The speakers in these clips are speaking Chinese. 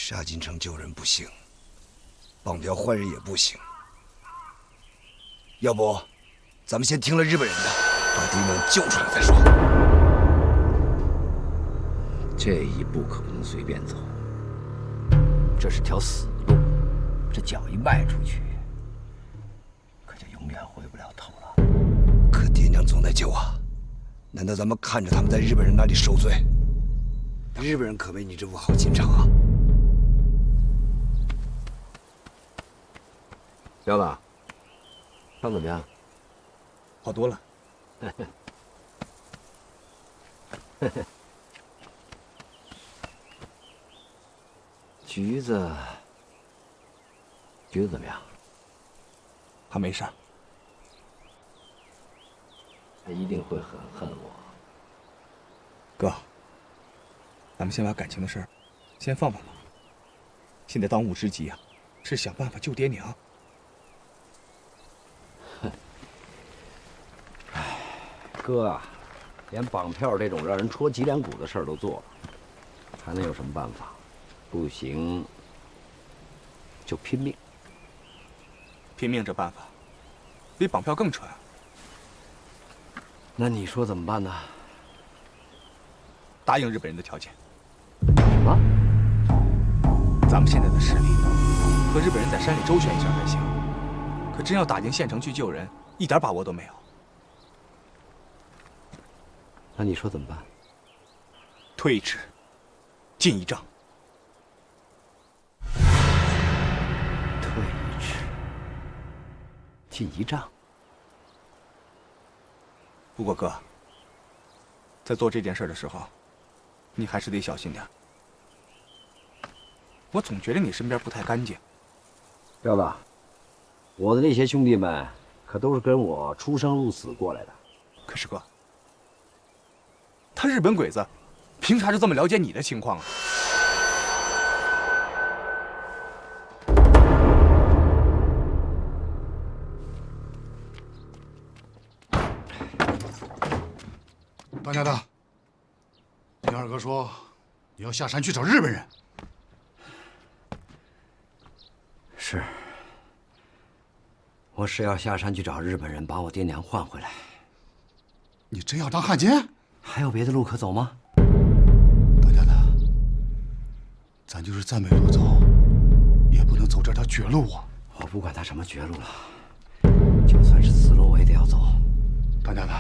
杀进城救人不行，绑票换人也不行。要不，咱们先听了日本人的，把爹娘救出来再说。这一步可不能随便走，这是条死路，这脚一迈出去，可就永远回不了头了。可爹娘总得救啊！难道咱们看着他们在日本人那里受罪？日本人可没你这副好心肠啊！彪子，伤怎么样？好多了。橘子怎么样？他没事儿。他一定会很恨我。哥，咱们先把感情的事儿先放放吧。现在当务之急啊，是想办法救爹娘。哥啊，连绑票这种让人戳脊梁骨的事儿都做了，还能有什么办法？不行，就拼命。拼命这办法，比绑票更蠢。那你说怎么办呢？答应日本人的条件。什么？咱们现在的实力，和日本人在山里周旋一下还行，可真要打进县城去救人，一点把握都没有。那你说怎么办？退一尺，进一丈。退一尺，进一丈。不过哥，在做这件事的时候，你还是得小心点。我总觉得你身边不太干净。彪子，我的那些兄弟们可都是跟我出生入死过来的。可是哥，他日本鬼子凭啥就这么了解你的情况啊？当家的，你二哥说你要下山去找日本人。是，我是要下山去找日本人，把我爹娘换回来。你真要当汉奸？还有别的路可走吗？当家的，咱就是再没路走，也不能走这条绝路啊！我不管他什么绝路了，就算是死路我也得要走。当家的。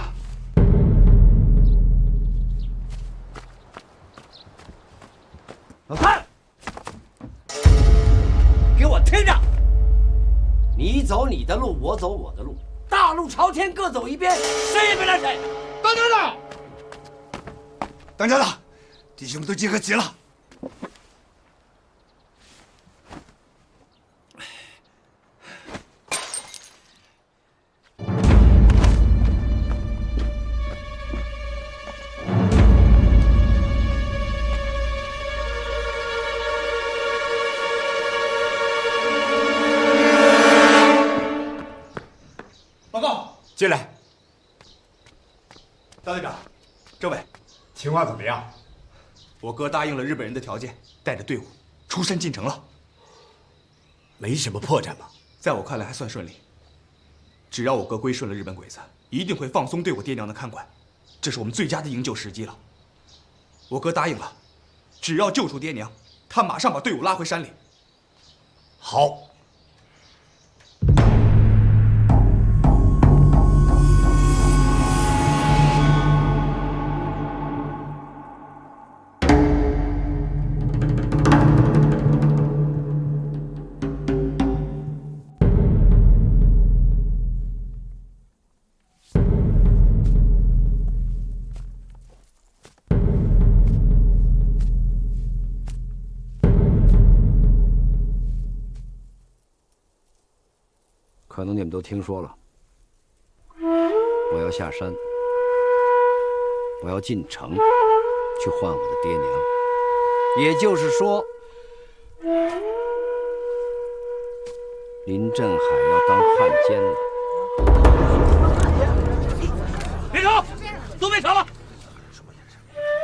老三，给我听着！你走你的路，我走我的路，大路朝天，各走一边，谁也别拦谁。当家的，当家的，弟兄们都集合齐了。进来，大队长，政委，情况怎么样？我哥答应了日本人的条件，带着队伍出山进城了。没什么破绽吧？在我看来还算顺利。只要我哥归顺了日本鬼子，一定会放松对我爹娘的看管，这是我们最佳的营救时机了。我哥答应了，只要救出爹娘，他马上把队伍拉回山里。好。可能你们都听说了，我要下山，我要进城去换我的爹娘。也就是说，林振海要当汉奸了。别吵，都别吵了，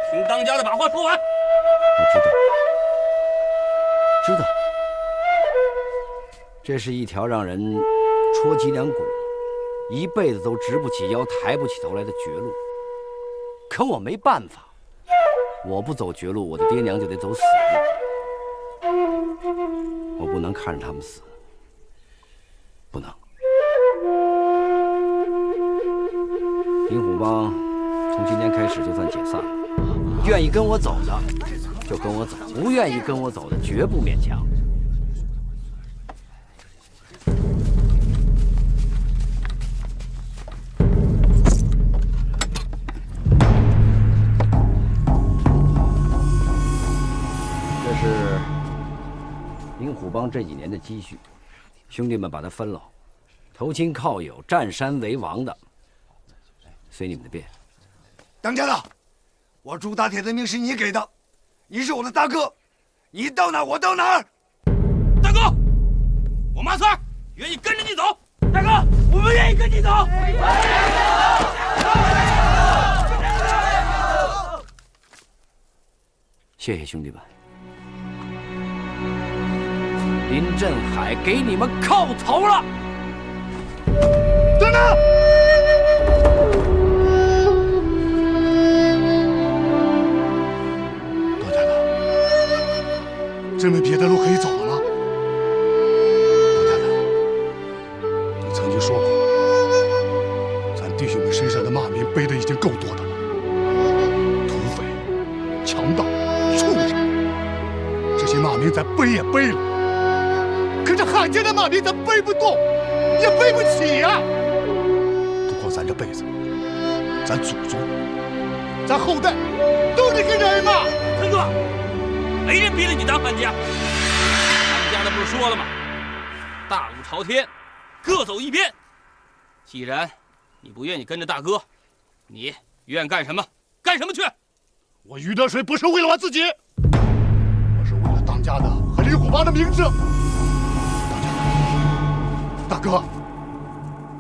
听当家的把话说完。我知道，知道，这是一条让人戳脊梁骨，一辈子都直不起腰、抬不起头来的绝路。可我没办法，我不走绝路，我的爹娘就得走死路。我不能看着他们死，不能。灵虎帮从今天开始就算解散了，愿意跟我走的就跟我走，不愿意跟我走的绝不勉强。这是灵虎帮这几年的积蓄，兄弟们把它分了，投亲靠友、占山为王的，随你们的便。当家的，我朱大铁的命是你给的，你是我的大哥，你到哪我到哪儿。大哥，我马三愿意跟着你走。大哥，我们愿意跟你走。谢谢兄弟们，林振海给你们叩头了。等等！当家的，真没别的路可以走了吗？当家的，你曾经说过，咱弟兄们身上的骂名背的已经够多的了，土匪、强盗、畜生，这些骂名咱背也背了。可是汉奸的骂名咱背不动，也背不起呀！不光咱这辈子，咱祖宗、咱后代都得跟人骂。陈哥，没人逼着你当汉奸。他们家的不是说了吗？大路朝天，各走一边。既然你不愿意跟着大哥，你愿干什么干什么去。我于德水不是为了我自己，我是为了当家的和灵虎帮的名字。大哥，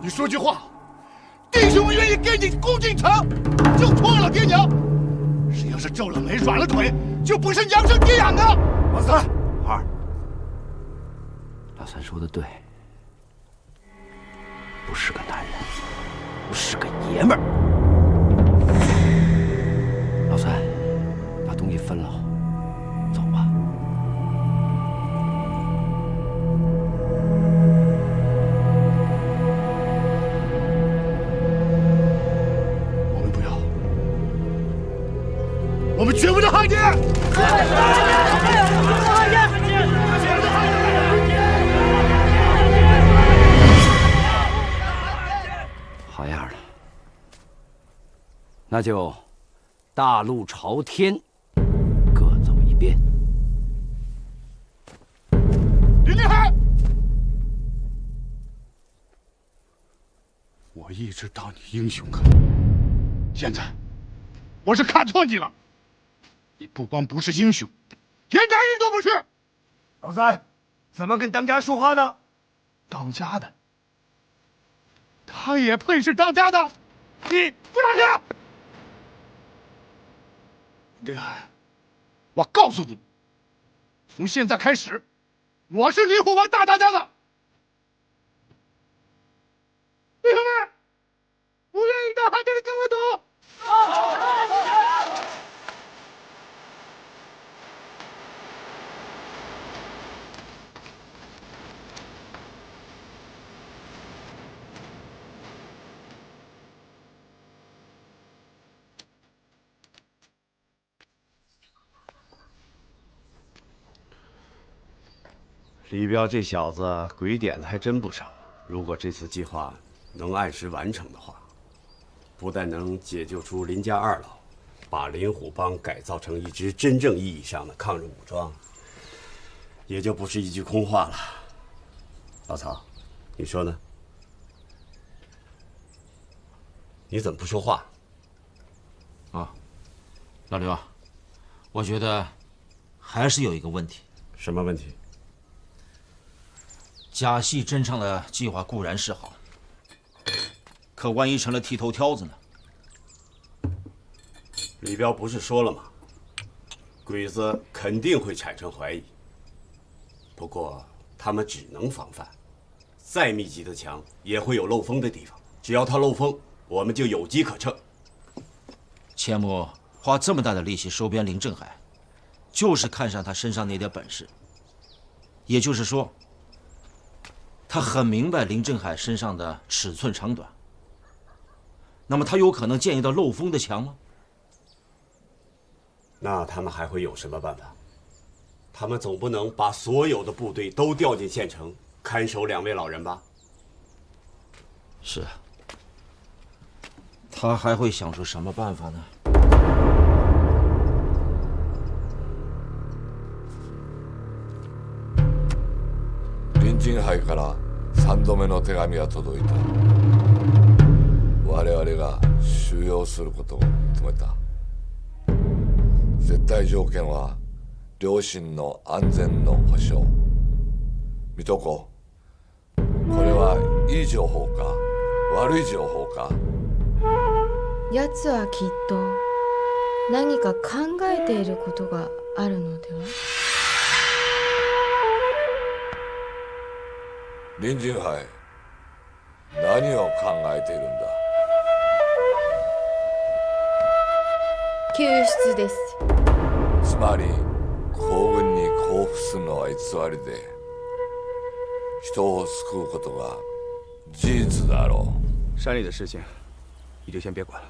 你说句话，弟兄们愿意跟你共进城，就错了爹娘。谁要是皱了眉、软了腿，就不是娘生爹养的。老三，二，老三说的对，不是个男人，不是个爷们儿。老三，把东西分了，走吧。我们绝不能汉奸！好样的，那就大路朝天，各走一边。林立海，我一直当你英雄哥，现在我是看错你了。你不光不是英雄，连男人都不是。老三，怎么跟当家说话呢？当家的，他也配是当家的？你不当家！这个，我告诉你，从现在开始，我是灵虎帮大当家的。弟兄们，不愿意当汉奸的跟我走。李彪这小子鬼点子还真不少。如果这次计划能按时完成的话，不但能解救出林家二老，把灵虎帮改造成一支真正意义上的抗日武装，也就不是一句空话了。老曹，你说呢？你怎么不说话？啊，老刘啊，我觉得还是有一个问题。什么问题？假戏真唱的计划固然是好，可万一成了剃头挑子呢？李彪不是说了吗？鬼子肯定会产生怀疑，不过他们只能防范，再密集的墙也会有漏风的地方。只要它漏风，我们就有机可乘。千木花这么大的力气收编林正海，就是看上他身上那点本事。也就是说，他很明白林正海身上的尺寸长短。那么他有可能建一道漏风的墙吗？那他们还会有什么办法？他们总不能把所有的部队都调进县城看守2位老人吧？是啊，他还会想出什么办法呢？臨陣杯から3度目の手紙が届いた。我々が収容することを決めた。絶対条件は両親の安全の保障。水戸子、これはいい情報か悪い情報か。奴はきっと何か考えていることがあるのでは。臨陣杯、何を考えているんだ。救出です。つまり皇軍に降伏するのは偽りで、人を救うことが事実だろう。山里的事情，你就先别管了，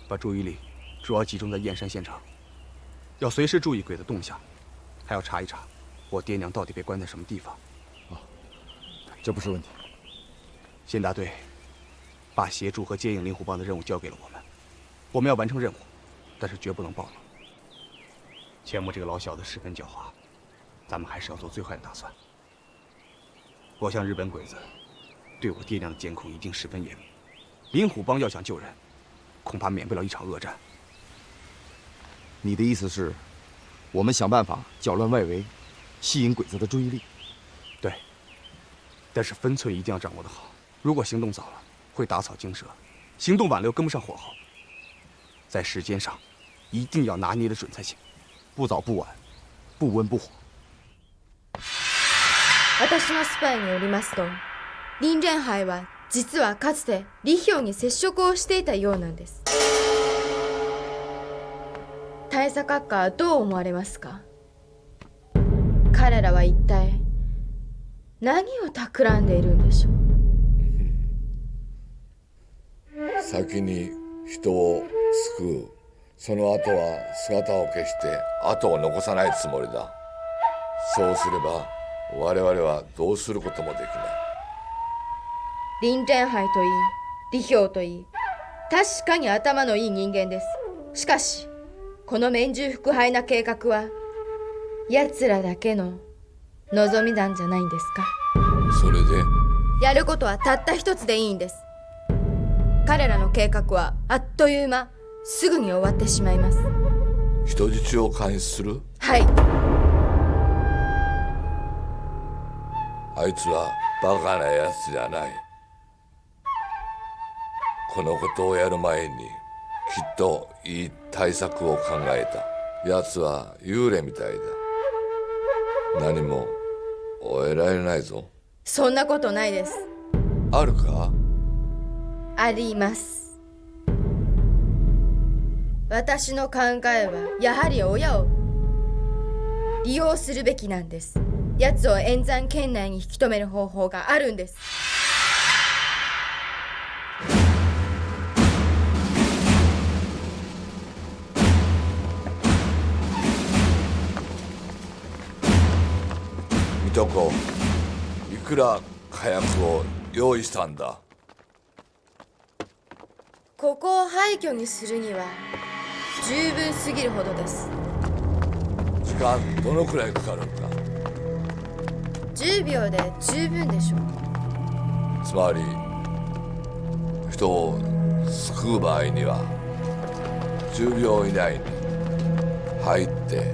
把注意力主要集中在燕山县城，要随时注意鬼的动向，还要查一查我爹娘到底被关在什么地方。这不是问题。县大队把协助和接应灵虎帮的任务交给了我们要完成任务，但是绝不能暴露。千木这个老小子十分狡猾，咱们还是要做最坏的打算。我想日本鬼子对我爹娘的监控一定十分严密，灵虎帮要想救人，恐怕免不了一场恶战。你的意思是，我们想办法搅乱外围，吸引鬼子的注意力？对，但是分寸一定要掌握得好。如果行动早了，会打草惊蛇；行动晚了又跟不上火候。在时间上，一定要拿捏得准才行，不早不晚，不温不火。私のスパイによりますと、林連杯は実はかつて李氷に接触をしていたようなんです。大佐閣下はどう思われますか？彼らは一体何を企んでいるんでしょう。先に人を救う。その後は姿を消して後を残さないつもりだ。そうすれば我々はどうすることもできない。林連杯といい李氷といい、確かに頭のいい人間です。しかしこの面従腹背な計画は奴らだけの望みなんじゃないんですか？それでやることはたった一つでいいんです。彼らの計画はあっという間、すぐに終わってしまいます。人質を監視する？はい。あいつはバカなやつじゃない。このことをやる前にきっといい対策を考えた。やつは幽霊みたいだ。何も終えられないぞ。そんなことないです。あるか？あります。私の考えはやはり親を利用するべきなんです。奴を塩山県内に引き止める方法があるんです。水戸子、いくら火薬を用意したんだ？ここを廃墟にするには十分すぎるほどです。時間どのくらいかかるんだ？10秒で十分でしょう。つまり人を救う場合には10秒以内に入って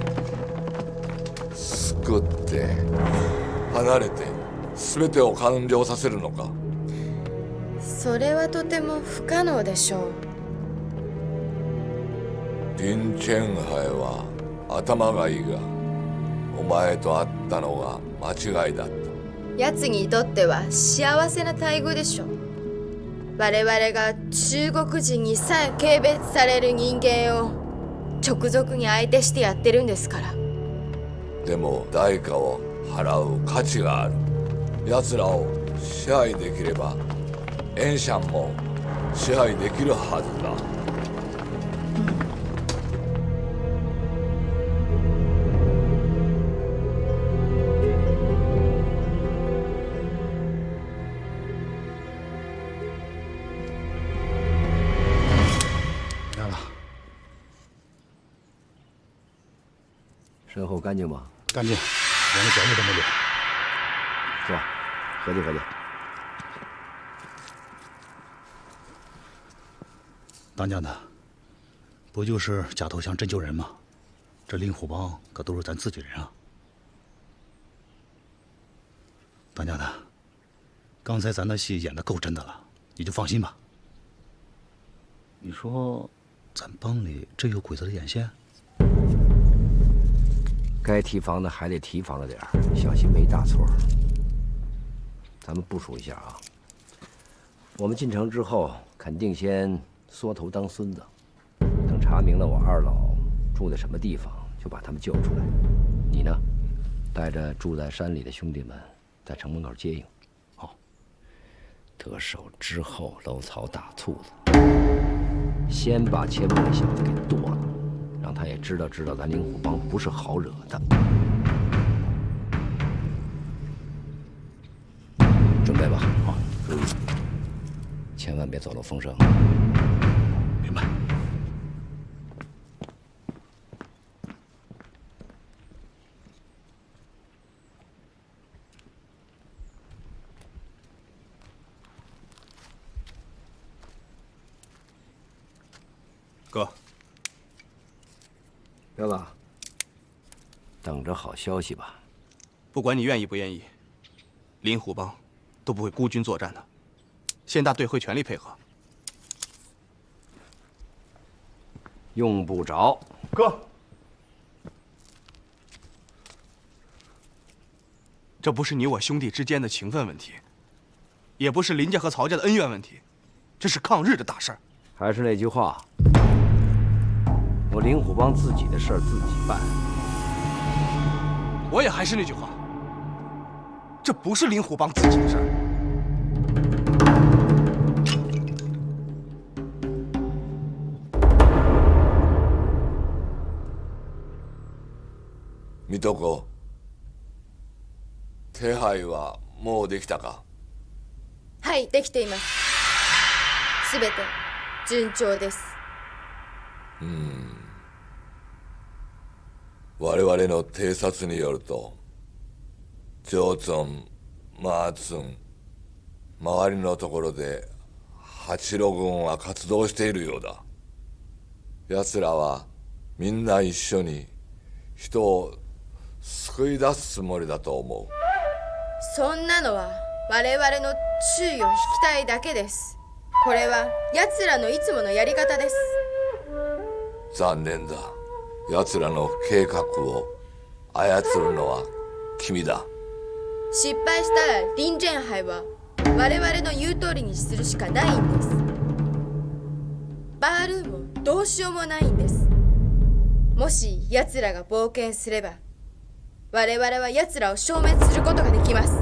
救って離れて全てを完了させるのか？それはとても不可能でしょう。林チェンハイは頭がいいがお前と会ったのが間違いだった。奴にとっては幸せな待遇でしょ。我々が中国人にさえ軽蔑される人間を直属に相手してやってるんですから。でも代価を払う価値がある。奴らを支配できればエンシャンも支配できるはずだ。亮了，身后干净吗？干净，连个脚印都没留。坐，合计合计。当家的，不就是假投降真救人吗？这灵虎帮可都是咱自己人啊。当家的，刚才咱的戏演得够真的了，你就放心吧。你说，咱帮里真有鬼子的眼线？该提防的还得提防着点儿，小心没大错。咱们部署一下啊。我们进城之后，肯定先缩头当孙子，等查明了我二老住在什么地方，就把他们救出来。你呢，带着住在山里的兄弟们，在城门口接应。好。得手之后搂草打兔子，先把钱穆那小子给剁了，让他也知道咱灵虎帮不是好惹的。准备吧，好，注意，千万别走漏风声。明白。哥，彪子，等着好消息吧。不管你愿意不愿意，灵虎帮都不会孤军作战的。县大队会全力配合。用不着。哥，这不是你我兄弟之间的情分问题，也不是林家和曹家的恩怨问题，这是抗日的大事儿。还是那句话，我灵虎帮自己的事儿自己办。我也还是那句话，这不是灵虎帮自己的事儿。水戸子、手配はもうできたか？はい、できています。すべて順調です。我々の偵察によると、ジョーツォン、マーツン、周りのところで八路軍は活動しているようだ。奴らはみんな一緒に人を救い出すつもりだと思う。そんなのは我々の注意を引きたいだけです。これは奴らのいつものやり方です。残念だ。奴らの計画を操るのは君だ。失敗したら林jen杯は我々の言う通りにするしかないんです。バールーもどうしようもないんです。もし奴らが冒険すれば、我々は奴らを消滅することができます。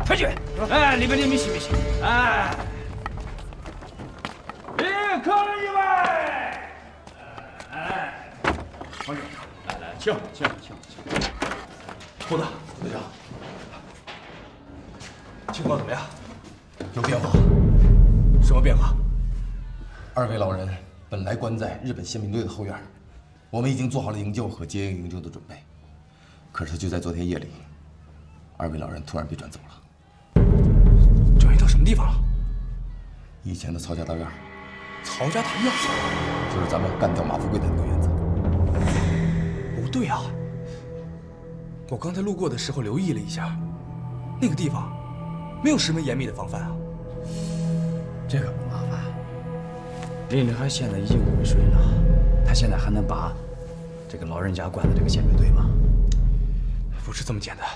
太君，哎，里面的米西，哎，客人一位，哎，皇上，来，请。胡子，队长，情况怎么样？有变化。什么变化？二位老人本来关在日本宪兵队的后院，我们已经做好了营救和接应营救的准备。可是就在昨天夜里，二位老人突然被转走了。转移到什么地方了？以前的曹家大院。曹家大院，就是咱们干掉马富贵的那个院子。不对啊！我刚才路过的时候留意了一下，那个地方没有十分严密的防范啊。这个不麻烦，林立海现在已经归水了，他现在还能把这个老人家关在这个宪兵队吗？不是这么简单。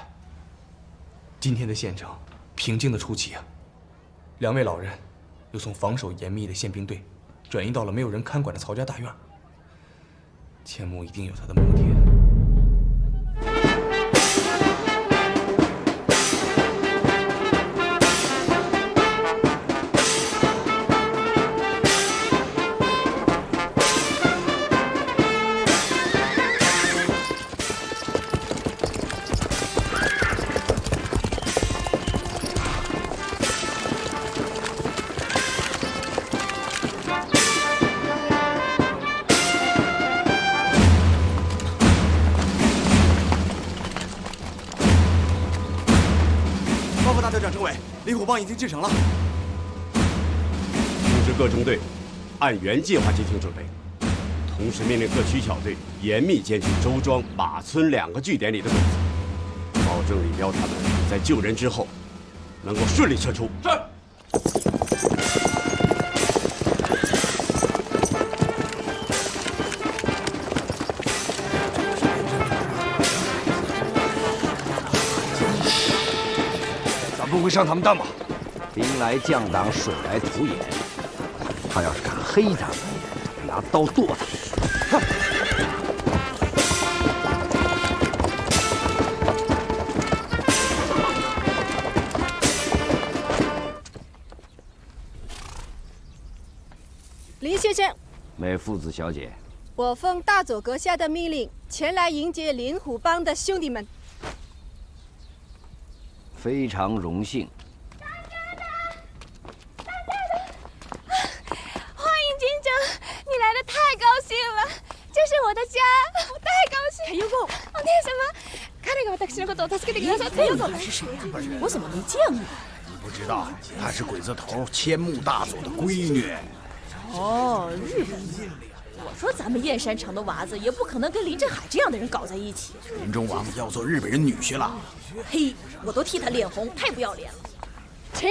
今天的县城平静的出奇啊，两位老人又从防守严密的宪兵队转移到了没有人看管的曹家大院。千木一定有他的目的。大队长、政委，林虎帮已经进城了。通知各中队，按原计划进行准备，同时命令各区小队严密监视周庄、马村2个据点里的鬼子，保证李彪他们在救人之后能够顺利撤出。是。不会上他们当吧？兵来将挡，水来土掩。他要是敢黑咱们，拿刀剁他！哼！林先生，美妇子小姐，我奉大佐阁下的命令，前来迎接林虎帮的兄弟们。非常荣幸。欢迎金城，你来的太高兴了，这是我的家，我太高兴。有子，お姉様，彼が私のことを助けてくださって。有子是谁呀？我怎么没见过？你不知道，她是鬼子头千木大佐的闺女。哦，日本人。我说咱们燕山城的娃子也不可能跟林振海这样的人搞在一起。林中王要做日本人女婿了。嘿，我都替他脸红，太不要脸了。请。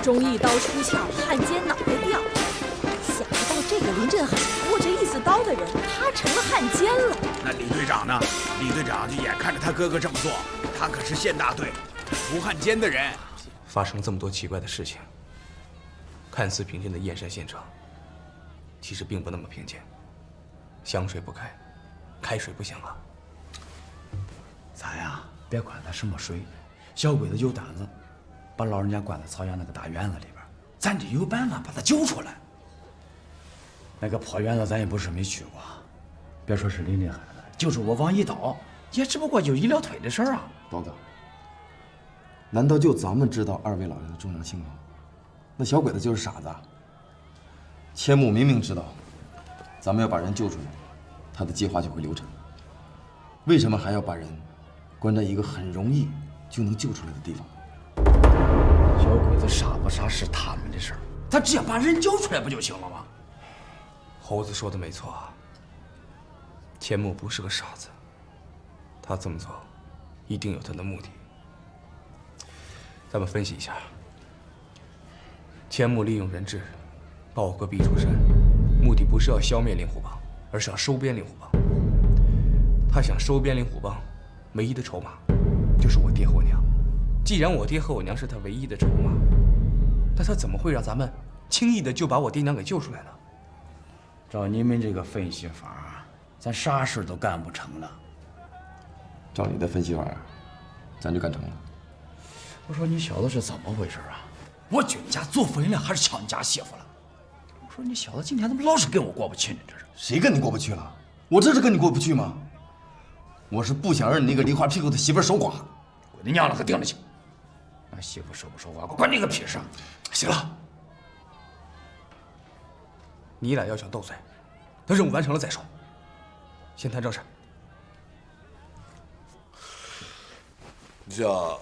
忠义刀出鞘，汉奸脑袋掉。想不到这个林振海握着义字刀的人，他成了汉奸了。那李队长呢？李队长就眼看着他哥哥这么做，他可是县大队除汉奸的人。发生这么多奇怪的事情，看似平静的燕山县城，其实并不那么平静。湘水不开，开水不行啊。咱呀，别管他什么水，小鬼子有胆子，把老人家关在曹家那个大院子里边，咱得有办法把他救出来。那个破院子咱也不是没去过，别说是林振海了，就是我往一倒，也只不过就一条腿的事儿啊。报告。难道就咱们知道二位老人的重要性吗？那小鬼子就是傻子。千木明明知道，咱们要把人救出来，他的计划就会流程。为什么还要把人关在一个很容易就能救出来的地方？小鬼子傻不傻是他们的事儿，他只要把人救出来不就行了吗？猴子说的没错啊，千木不是个傻子，他这么做一定有他的目的。咱们分析一下，千木利用人质把我哥逼出山，目的不是要消灭令狐帮，而是要收编令狐帮。他想收编令狐帮，唯一的筹码就是我爹和我娘。既然我爹和我娘是他唯一的筹码，那他怎么会让咱们轻易的就把我爹娘给救出来呢？照你们这个分析法，咱啥事都干不成了。照你的分析法，咱就干成了。我说你小子是怎么回事啊？我军家做坟了还是抢你家媳妇了？我说你小子今天怎么老是跟我过不去呢？这是谁跟你过不去了？我这是跟你过不去吗？我是不想让你那个梨花屁股的媳妇守寡。我的娘了个顶了去！俺媳妇守不守寡，关你个屁事！行了，你俩要想斗嘴，等任务完成了再说。先谈正事。じゃあ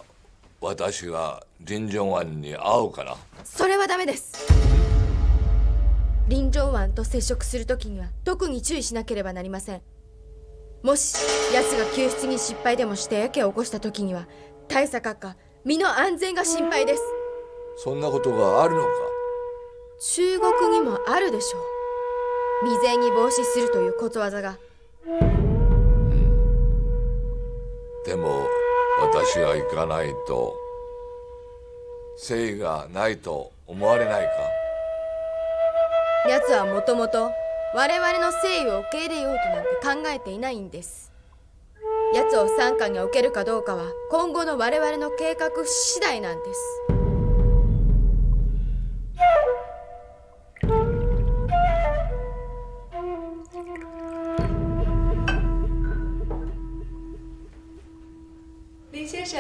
私が林正湾に会うかな。それはダメです。林正湾と接触するときには特に注意しなければなりません。もし奴が救出に失敗でもしてやけを起こしたときには大佐閣下身の安全が心配です。そんなことがあるのか。中国にもあるでしょう。未然に防止するということわざが。でも私が行かないと誠意がないと思われないか。奴はもともと我々の誠意を受け入れようとなんて考えていないんです。奴を傘下に置けるかどうかは今後の我々の計画次第なんです。林先生，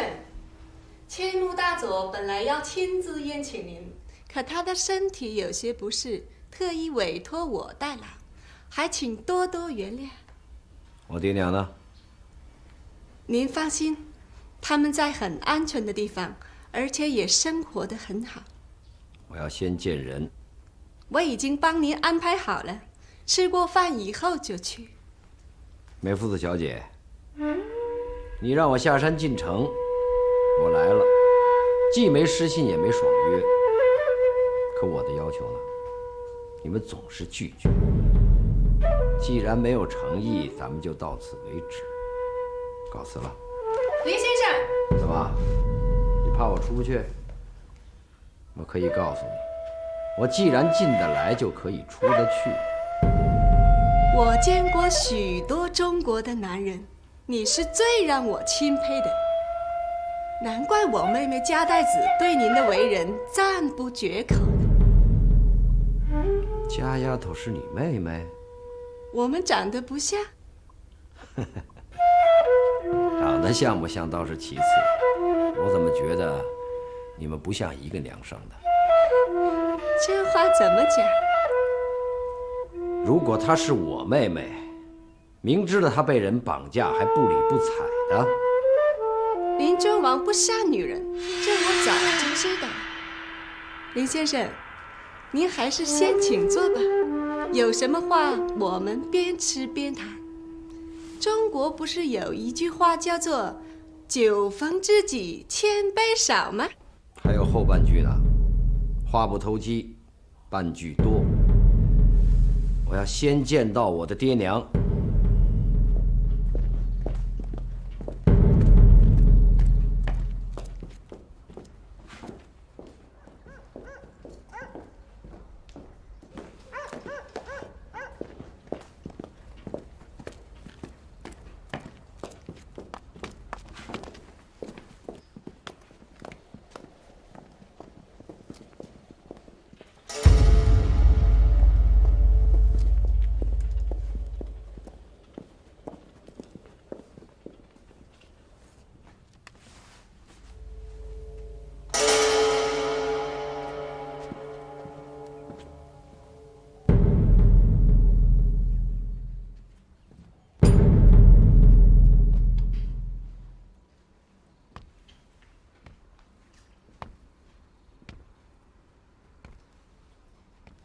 千木大佐本来要亲自宴请您，可他的身体有些不适，特意委托我代劳，还请多多原谅。我爹娘呢？您放心，他们在很安全的地方，而且也生活得很好。我要先见人。我已经帮您安排好了，吃过饭以后就去。梅夫子小姐，你让我下山进城，我来了，既没失信也没爽约，可我的要求呢，你们总是拒绝。既然没有诚意，咱们就到此为止，告辞了。林先生，怎么？你怕我出不去？我可以告诉你，我既然进得来，就可以出得去。我见过许多中国的男人，你是最让我钦佩的。难怪我妹妹加代子对您的为人赞不绝口呢。家丫头是你妹妹？我们长得不像。长得像不像倒是其次，我怎么觉得你们不像一个娘生的？这话怎么讲？如果她是我妹妹，明知道她被人绑架还不理不睬的，林州王不杀女人，这我早就知道。林先生，您还是先请坐吧，有什么话我们边吃边谈。中国不是有一句话叫做“酒逢知己千杯少”吗？还有后半句呢，话不投机半句多。我要先见到我的爹娘。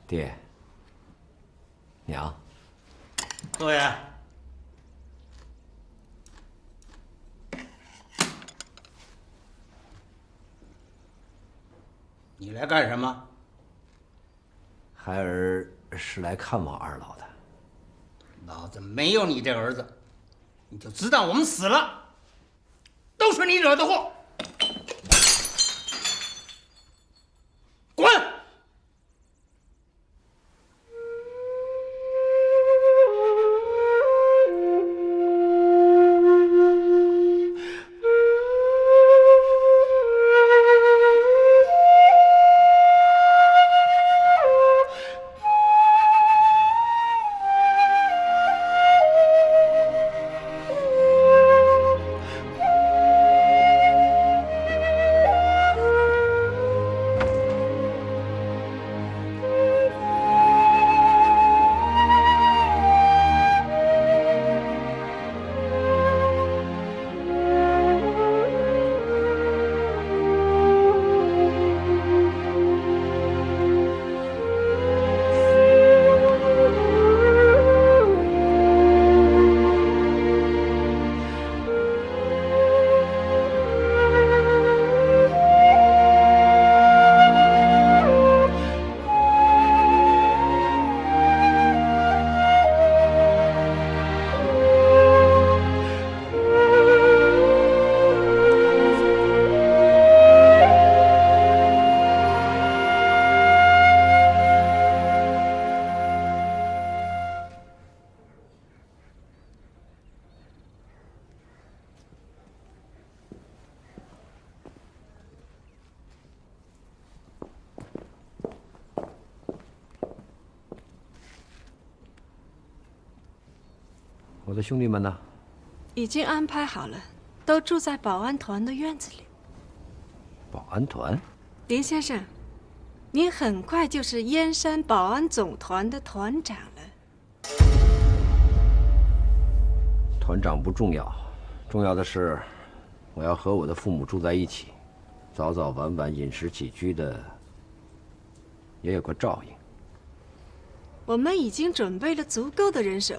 爹，娘，窦爷，你来干什么？孩儿是来看望二老的。老子没有你这儿子，你就知道我们死了，都是你惹的祸。滚！我的兄弟们呢？已经安排好了，都住在保安团的院子里。保安团？林先生，您很快就是燕山保安总团的团长了。团长不重要，重要的是，我要和我的父母住在一起，早早晚晚饮食起居的也有个照应。我们已经准备了足够的人手，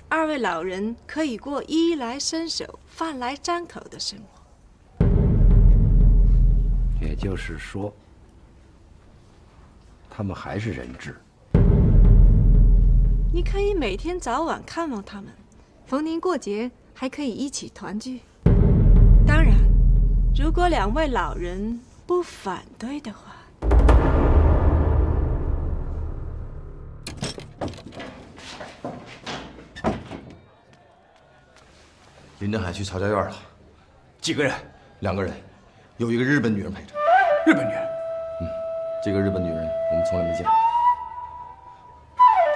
二位老人可以过衣来伸手、饭来张口的生活。也就是说，他们还是人质。你可以每天早晚看望他们，逢年过节还可以一起团聚。当然，如果两位老人不反对的话。林振海去曹家院了，几个人？2个人，有一个日本女人陪着。日本女人？这个日本女人我们从来没见过。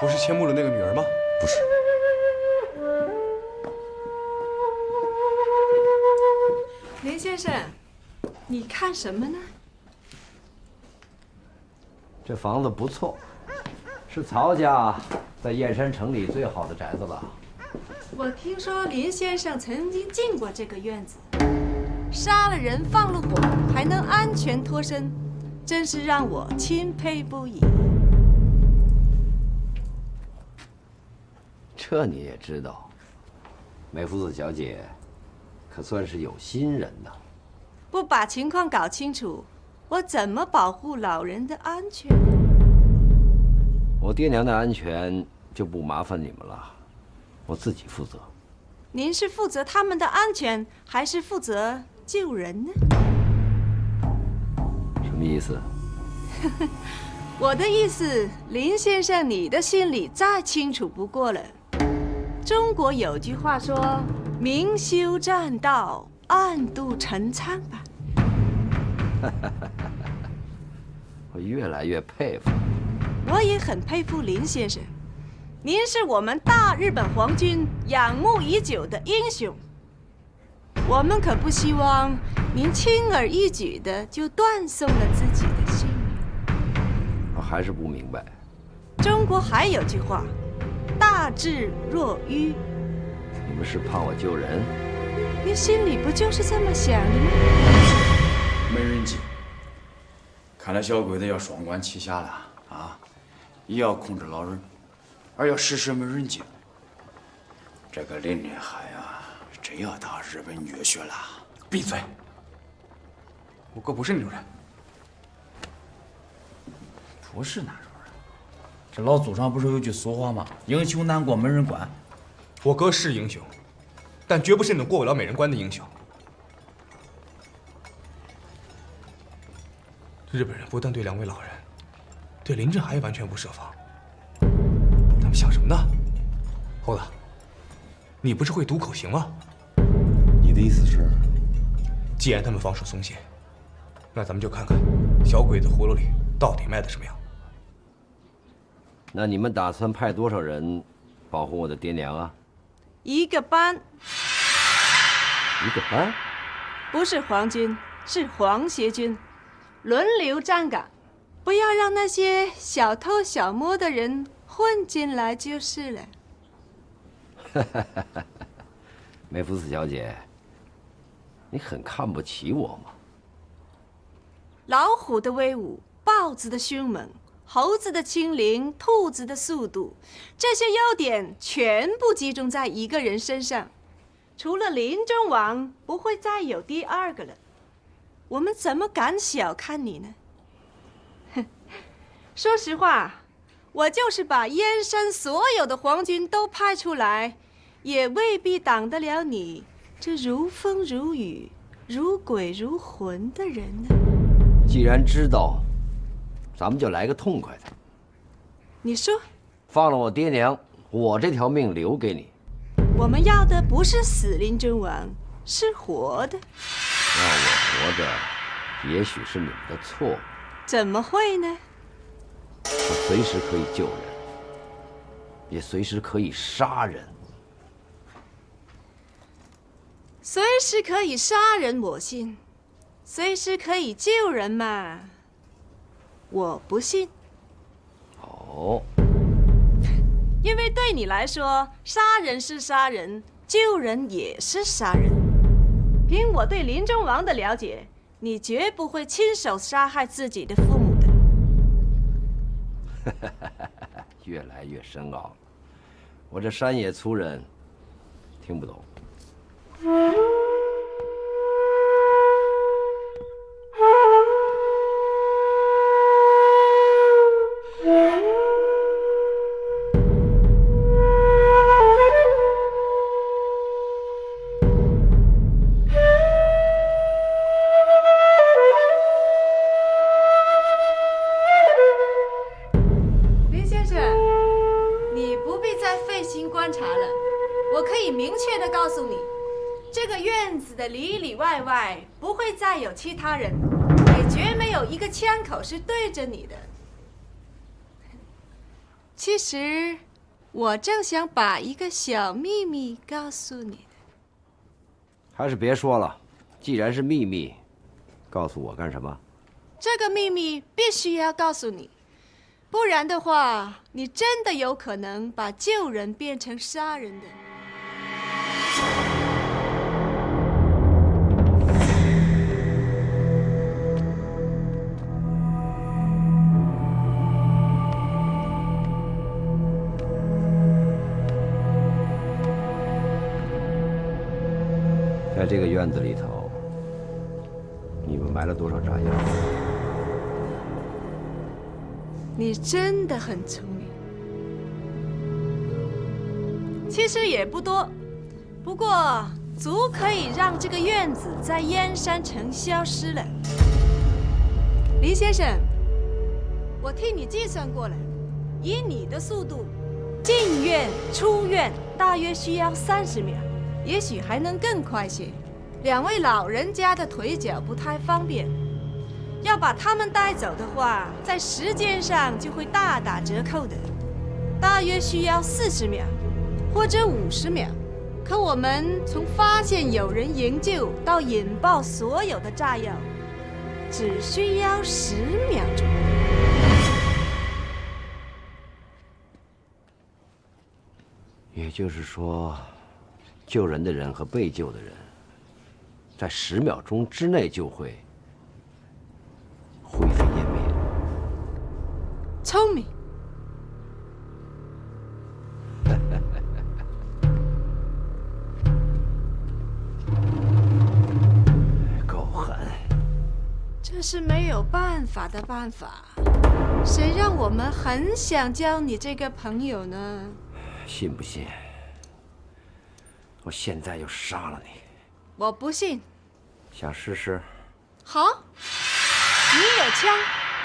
不是千木的那个女儿吗？不是。林先生，你看什么呢？这房子不错，是曹家在燕山城里最好的宅子了。我听说林先生曾经进过这个院子，杀了人放了火还能安全脱身，真是让我钦佩不已。这你也知道，美福子小姐可算是有心人呐。不把情况搞清楚，我怎么保护老人的安全？我爹娘的安全就不麻烦你们了，我自己负责。您是负责他们的安全，还是负责救人呢？什么意思？我的意思，林先生，你的心里再清楚不过了。中国有句话说：“明修栈道，暗度陈仓”吧。我越来越佩服。我也很佩服林先生，您是我们大日本皇军仰慕已久的英雄。我们可不希望您轻而易举的就断送了自己的性命。我还是不明白。中国还有句话：“大智若愚。”你们是怕我救人？您心里不就是这么想的吗？没人机，看来小鬼子要双管齐下了啊！也要控制老人，而要实施没人机。这个林振海啊，真要当日本岳学了！闭嘴！我哥不是那种人。不是那种人。这老祖上不是有句俗话吗？英雄难过美人关。我哥是英雄，但绝不是那种过不了美人关的英雄。日本人不但对2位老人，对林振海也完全不设防。他们想什么呢？猴子，你不是会读口型吗？你的意思是，既然他们防守松懈，那咱们就看看小鬼子葫芦里到底卖的什么药。那你们打算派多少人保护我的爹娘啊？1个班。1个班？不是皇军，是皇协军，轮流站岗，不要让那些小偷小摸的人混进来就是了。梅福子小姐，你很看不起我吗？老虎的威武，豹子的凶猛，猴子的轻灵，兔子的速度，这些优点全部集中在一个人身上，除了林中王，不会再有第2个了。我们怎么敢小看你呢？说实话，我就是把燕山所有的皇军都派出来，也未必挡得了你这如风如雨、如鬼如魂的人呢。既然知道，咱们就来个痛快的。你说，放了我爹娘，我这条命留给你。我们要的不是死林真王，是活的。让我活着，也许是你们的错误。怎么会呢？我随时可以救人，也随时可以杀人。随时可以杀人，我信；随时可以救人嘛，我不信。哦，因为对你来说，杀人是杀人，救人也是杀人。凭我对林中王的了解，你绝不会亲手杀害自己的父母的。越来越深奥了，我这山野粗人听不懂。里里外外不会再有其他人，也绝没有一个枪口是对着你的。其实，我正想把一个小秘密告诉你。还是别说了，既然是秘密，告诉我干什么？这个秘密必须要告诉你，不然的话，你真的有可能把救人变成杀人的。在这个院子里头，你们埋了多少炸药？你真的很聪明。其实也不多，不过足可以让这个院子在燕山城消失了。林先生，我替你计算过了，以你的速度，进院出院大约需要30秒。也许还能更快些。2位老人家的腿脚不太方便，要把他们带走的话，在时间上就会大打折扣的，大约需要40秒或者50秒。可我们从发现有人营救到引爆所有的炸药，只需要10秒钟。也就是说，救人的人和被救的人，在10秒钟之内就会灰飞烟灭。聪明。够狠。这是没有办法的办法。谁让我们很想交你这个朋友呢？信不信？我现在就杀了你。我不信。想试试？好，你有枪，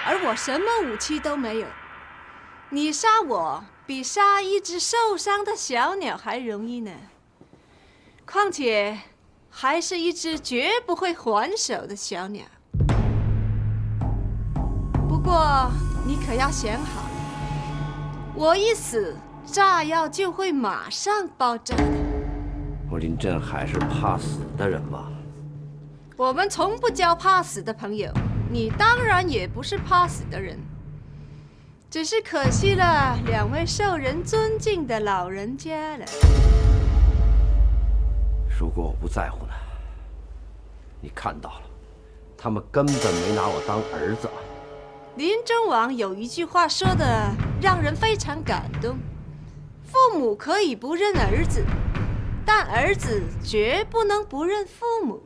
而我什么武器都没有。你杀我比杀一只受伤的小鸟还容易呢。况且，还是一只绝不会还手的小鸟。不过，你可要想好了，我一死，炸药就会马上爆炸的。我林振海是怕死的人吗？我们从不交怕死的朋友，你当然也不是怕死的人，只是可惜了2位受人尊敬的老人家了。如果我不在乎呢？你看到了，他们根本没拿我当儿子。林中王有一句话说的让人非常感动：父母可以不认儿子，但儿子绝不能不认父母。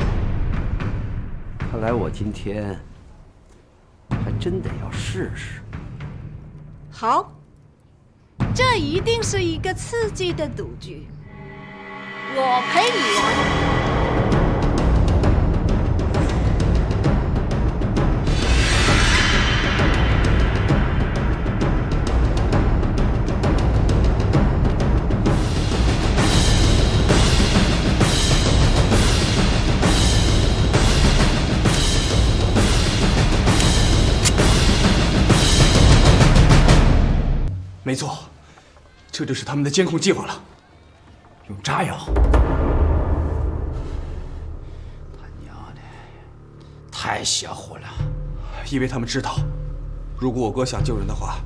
看来我今天还真得要试试。好，这一定是一个刺激的赌局，我陪你玩。没错，这就是他们的监控计划了。用炸药。太邪乎了。因为他们知道，如果我哥想救人的话，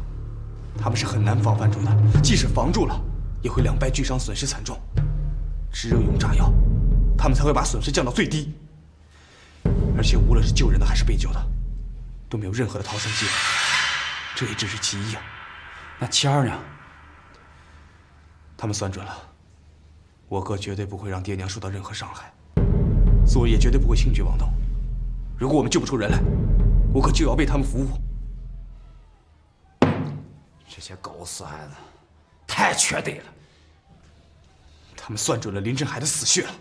他们是很难防范住的。即使防住了，也会两败俱伤，损失惨重。只有用炸药，他们才会把损失降到最低。而且无论是救人的还是被救的，都没有任何的逃生机会。这也只是其一啊。那其二呢？他们算准了，我哥绝对不会让爹娘受到任何伤害，所以也绝对不会轻举妄动。如果我们救不出人来，我可就要为他们服务。这些狗死孩子，太缺德了！他们算准了林振海的死穴了。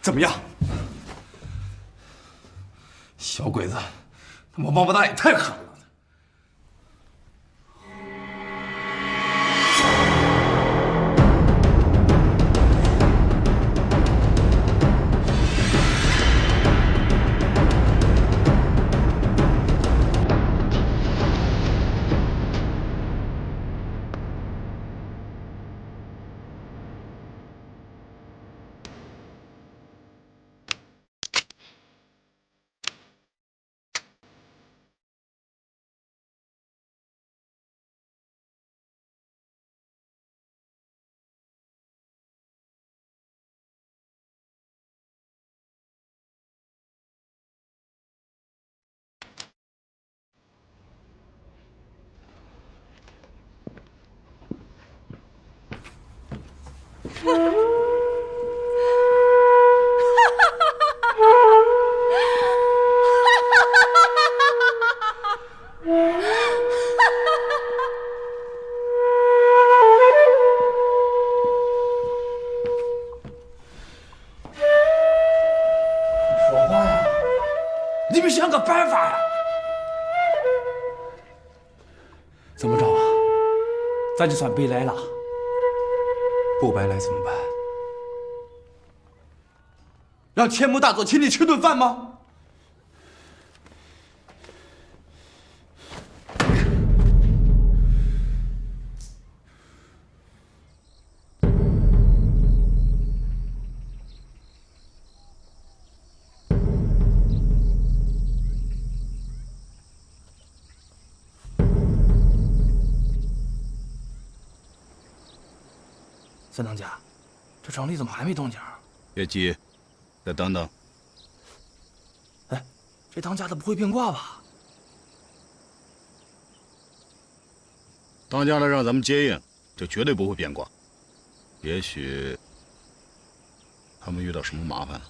怎么样？小鬼子，他妈王八蛋也太狠了！说话呀！你们想个办法呀！怎么着啊？咱就算白来了。不白来怎么办？让千木大佐请你吃顿饭吗？孙当家，这城里怎么还没动静？别急，再等等。哎，这当家的不会变卦吧？当家的让咱们接应，就绝对不会变卦。也许他们遇到什么麻烦了。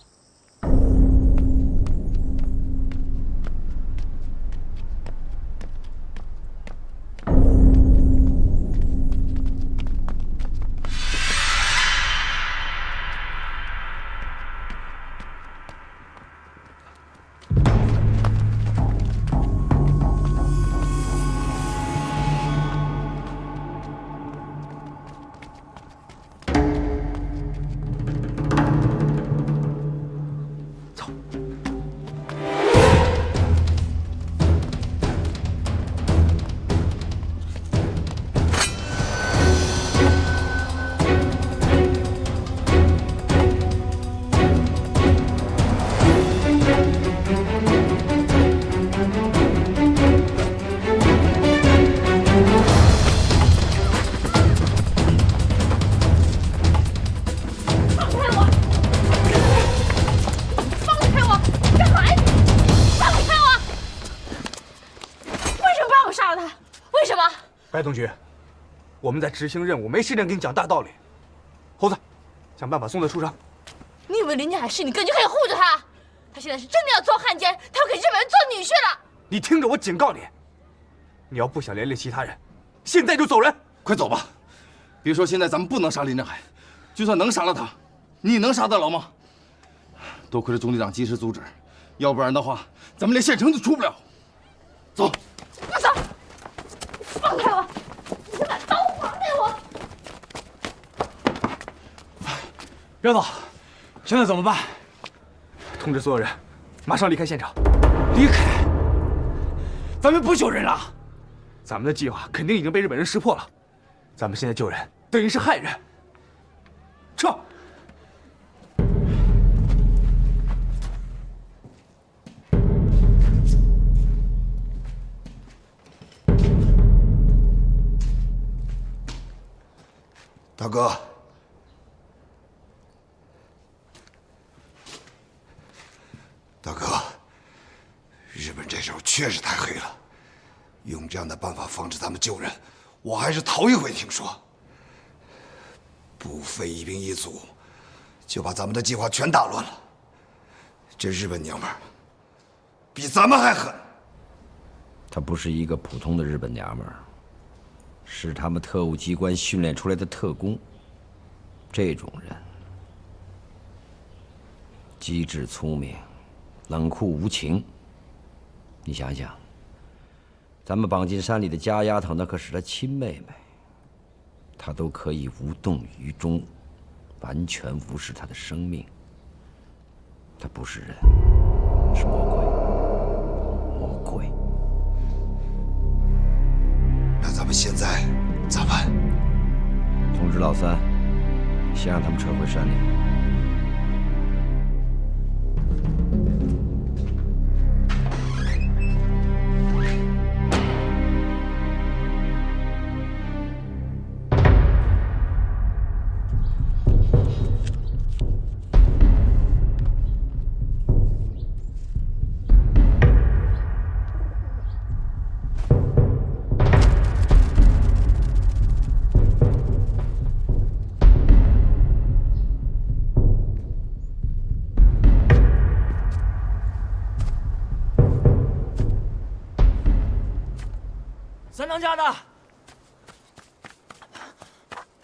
白同学，我们在执行任务，没时间跟你讲大道理。猴子，想办法送他出城。你以为林家海是你哥就可以护着他？他现在是真的要做汉奸，他要给日本人做女婿了。你听着，我警告你，你要不想连累其他人，现在就走人。快走吧！别说现在咱们不能杀林振海，就算能杀了他，你能杀得了吗？多亏了总队长及时阻止，要不然的话，咱们连县城都出不了。走。不走！放开我！你把刀放开我！彪子，现在怎么办？通知所有人，马上离开现场。离开？咱们不救人了？咱们的计划肯定已经被日本人识破了。咱们现在救人，等于是害人。撤！大哥，大哥，日本这手确实太黑了，用这样的办法防止咱们救人，我还是头一回听说。不费一兵一卒，就把咱们的计划全打乱了。这日本娘们儿比咱们还狠。她不是一个普通的日本娘们儿，是他们特务机关训练出来的特工。这种人，机智聪明，冷酷无情。你想想，咱们绑进山里的家丫头，那可是她亲妹妹，她都可以无动于衷，完全无视她的生命。她不是人，是魔鬼。魔鬼。那咱们现在咋办？通知老三，先让他们撤回山里。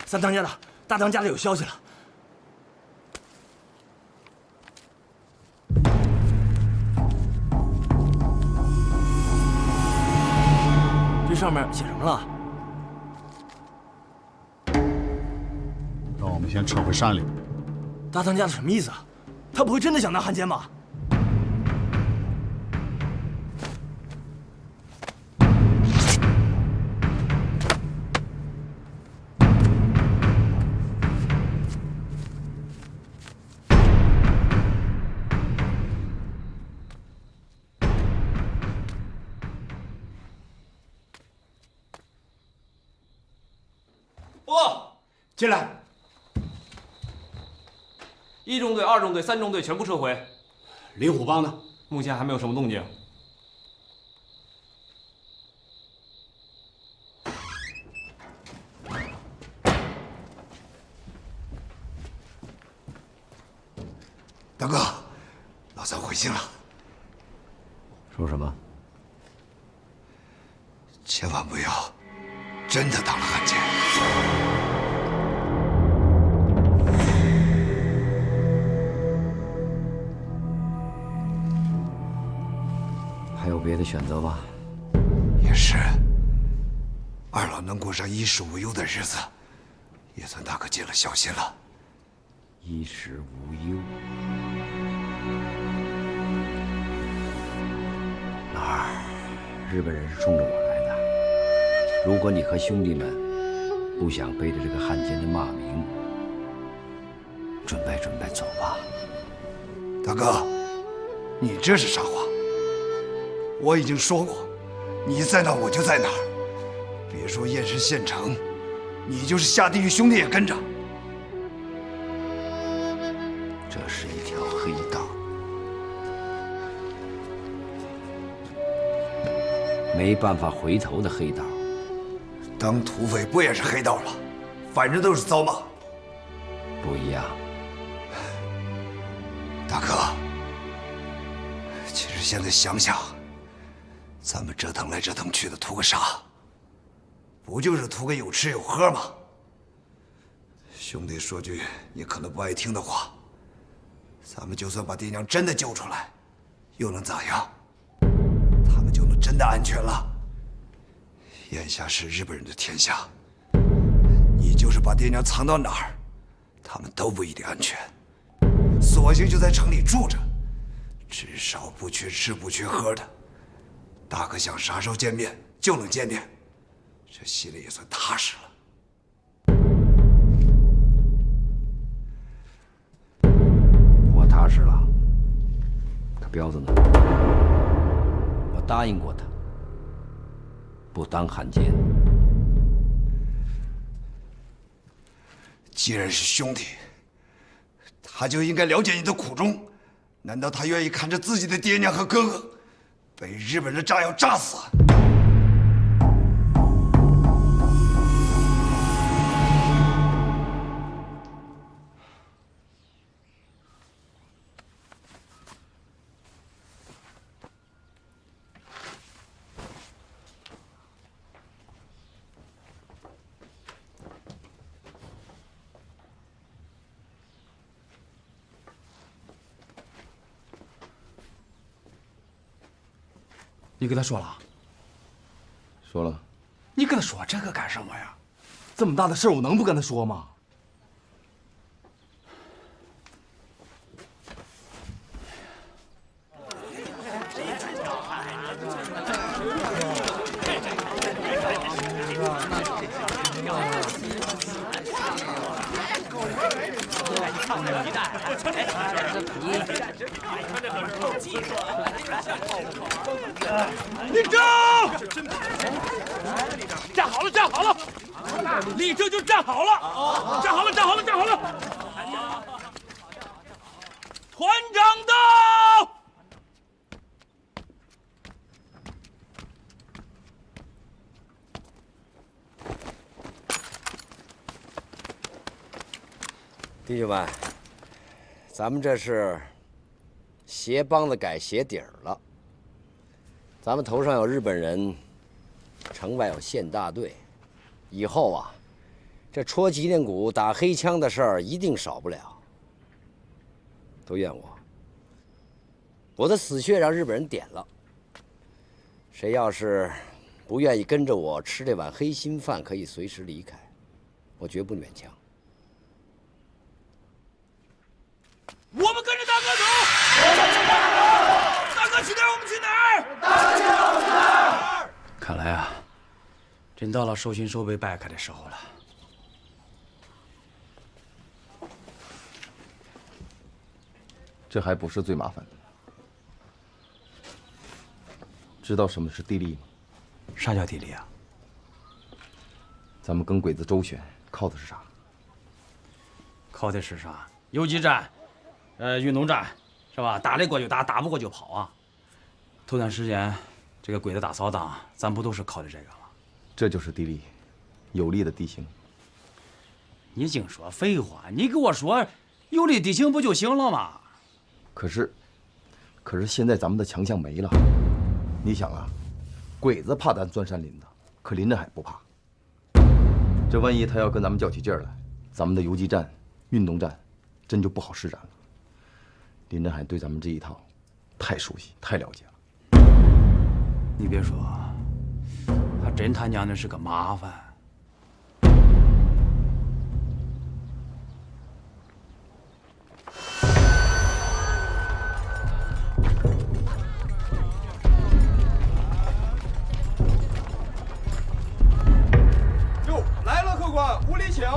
三当家的，大当家的有消息了。这上面写什么了？让我们先撤回山里。大当家的什么意思啊？他不会真的想当汉奸吧？进来。1中队、2中队、3中队全部撤回。灵虎帮呢？目前还没有什么动静。大哥，老三回信了。说什么？千万不要真的当了汉奸。还有别的选择吗？也是。二老能过上衣食无忧的日子，也算大哥尽了孝心了。衣食无忧。老二，日本人是冲着我来的。如果你和兄弟们不想背着这个汉奸的骂名，准备准备走吧。大哥，你这是啥话？我已经说过，你在哪我就在哪儿。别说燕山县城，你就是下地狱，兄弟也跟着。这是一条黑道，没办法回头的黑道。当土匪不也是黑道了？反正都是遭骂。不一样。大哥，其实现在想想，咱们折腾来折腾去的图个啥？不就是图个有吃有喝吗？兄弟说句你可能不爱听的话，咱们就算把爹娘真的救出来，又能咋样？他们就能真的安全了？眼下是日本人的天下，你就是把爹娘藏到哪儿，他们都不一定安全。索性就在城里住着，至少不缺吃不缺喝的。大哥想啥时候见面就能见面，这心里也算踏实了。我踏实了，可彪子呢？我答应过他，不当汉奸。既然是兄弟，他就应该了解你的苦衷。难道他愿意看着自己的爹娘和哥哥被日本人炸药炸死？你跟他说了？说了。你跟他说这个干什么呀？这么大的事儿，我能不跟他说吗？立正！站好了，站好了！立正就站好了！站好了，站好了，站好了！团长到！弟兄们，咱们这是鞋帮子改鞋底儿了。咱们头上有日本人，城外有县大队，以后啊，这戳脊梁骨、打黑枪的事儿一定少不了。都怨我，我的死穴让日本人点了。谁要是不愿意跟着我吃这碗黑心饭，可以随时离开，我绝不勉强。我们跟着大哥走！我们跟大哥走！大哥去哪儿，我们去哪儿！大哥去哪儿，我们去哪儿！看来啊，真到了手心手背掰开的时候了。这还不是最麻烦的。知道什么是地利吗？啥叫地利啊？咱们跟鬼子周旋靠的是啥？靠的是啥？游击战，运动战，是吧？打得过就打，打不过就跑啊。头段时间，这个鬼子大扫荡，咱不都是靠的这个吗？这就是地利，有利的地形。你净说废话！你给我说，有利地形不就行了吗？可是现在咱们的强项没了。你想啊，鬼子怕咱钻山林子，可林振海不怕。这万一他要跟咱们较起劲儿来，咱们的游击战、运动战，真就不好施展了。林振海对咱们这一套太熟悉、太了解了。你别说，还真他娘的是个麻烦。哟，来了，客官，屋里请。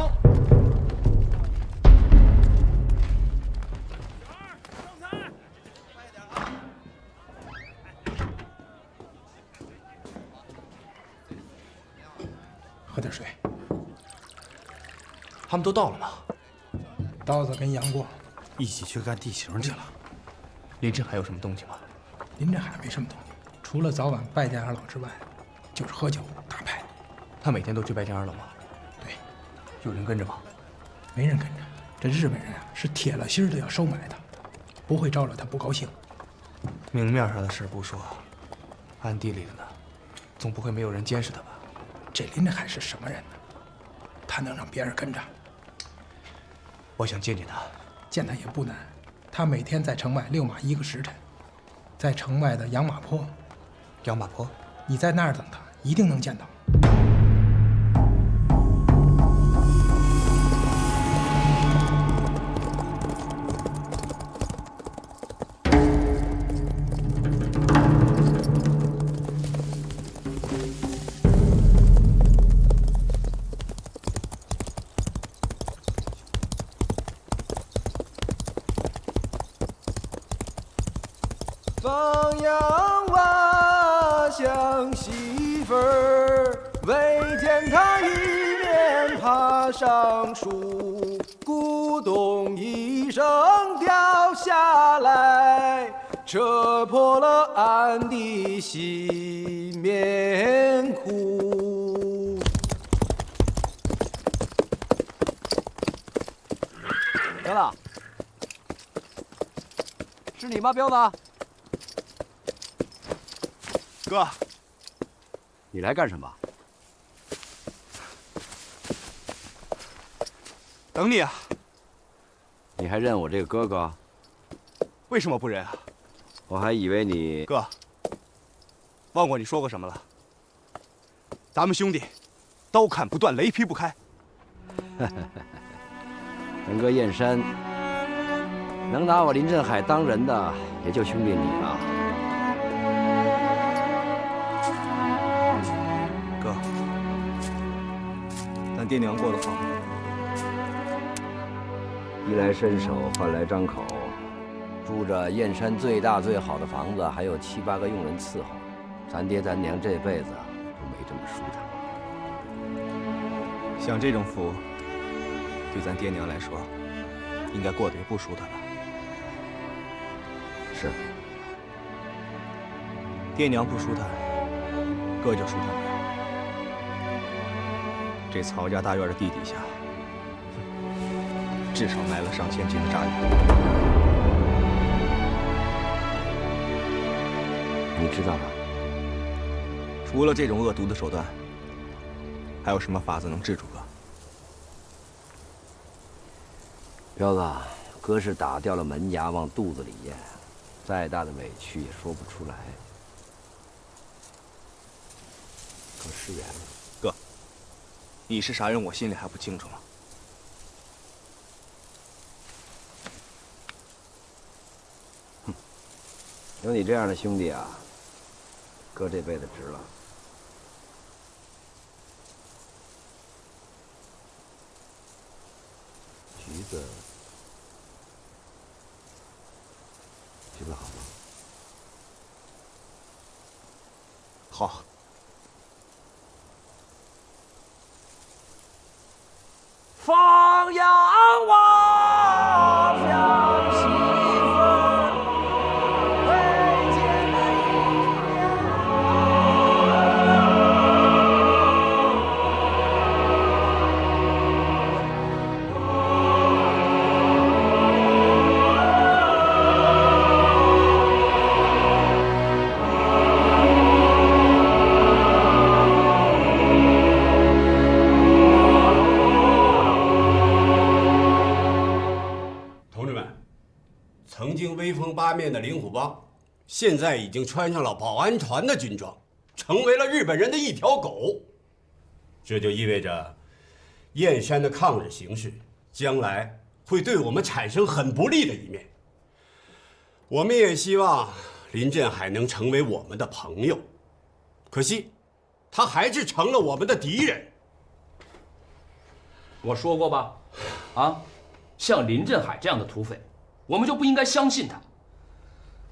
喝点水。他们都到了吗？刀子跟杨过一起去干地形去了。林振海有什么动静吗？林振海没什么动静，除了早晚拜见二老之外，就是喝酒打牌。他每天都去拜见二老吗？对。有人跟着吗？没人跟着。这日本人啊，是铁了心的要收买他，不会招惹他不高兴。明面上的事不说，暗地里的呢，总不会没有人监视他吧？这林振海是什么人呢？他能让别人跟着？我想见见他，见他也不难。他每天在城外6马1个时辰，在城外的养马坡。养马坡，你在那儿等他，一定能见到。放羊娃像媳妇儿，未见他一面爬上树。咚一声掉下来，扯破了俺的新棉裤。彪子，是你吗？彪子，哥，你来干什么？等你啊。你还认我这个哥哥？为什么不认啊？我还以为你哥，忘过你说过什么了？咱们兄弟，刀砍不断，雷劈不开。人哥燕山，能拿我林振海当人的，也就兄弟你了。哥，咱爹娘过得好吗？衣来伸手，饭来张口，住着燕山最大最好的房子，还有7、8个佣人伺候，咱爹咱娘这辈子都没这么舒坦。像这种福，对咱爹娘来说，应该过得也不舒坦吧？是。爹娘不舒坦，哥就舒坦不了。这曹家大院的地底下，至少埋了上千斤的炸药。你知道了？除了这种恶毒的手段，还有什么法子能治住哥？彪子，哥是打掉了门牙往肚子里咽，再大的委屈也说不出来。哥失言了。哥，你是啥人，我心里还不清楚吗？有你这样的兄弟啊，哥这辈子值了。橘子好吗？好。放羊娃想媳妇儿，未见曾经威风八面的灵虎帮，现在已经穿上了保安团的军装，成为了日本人的一条狗。这就意味着，燕山的抗日形势将来会对我们产生很不利的一面。我们也希望林振海能成为我们的朋友，可惜，他还是成了我们的敌人。我说过吧，啊，像林振海这样的土匪，我们就不应该相信他。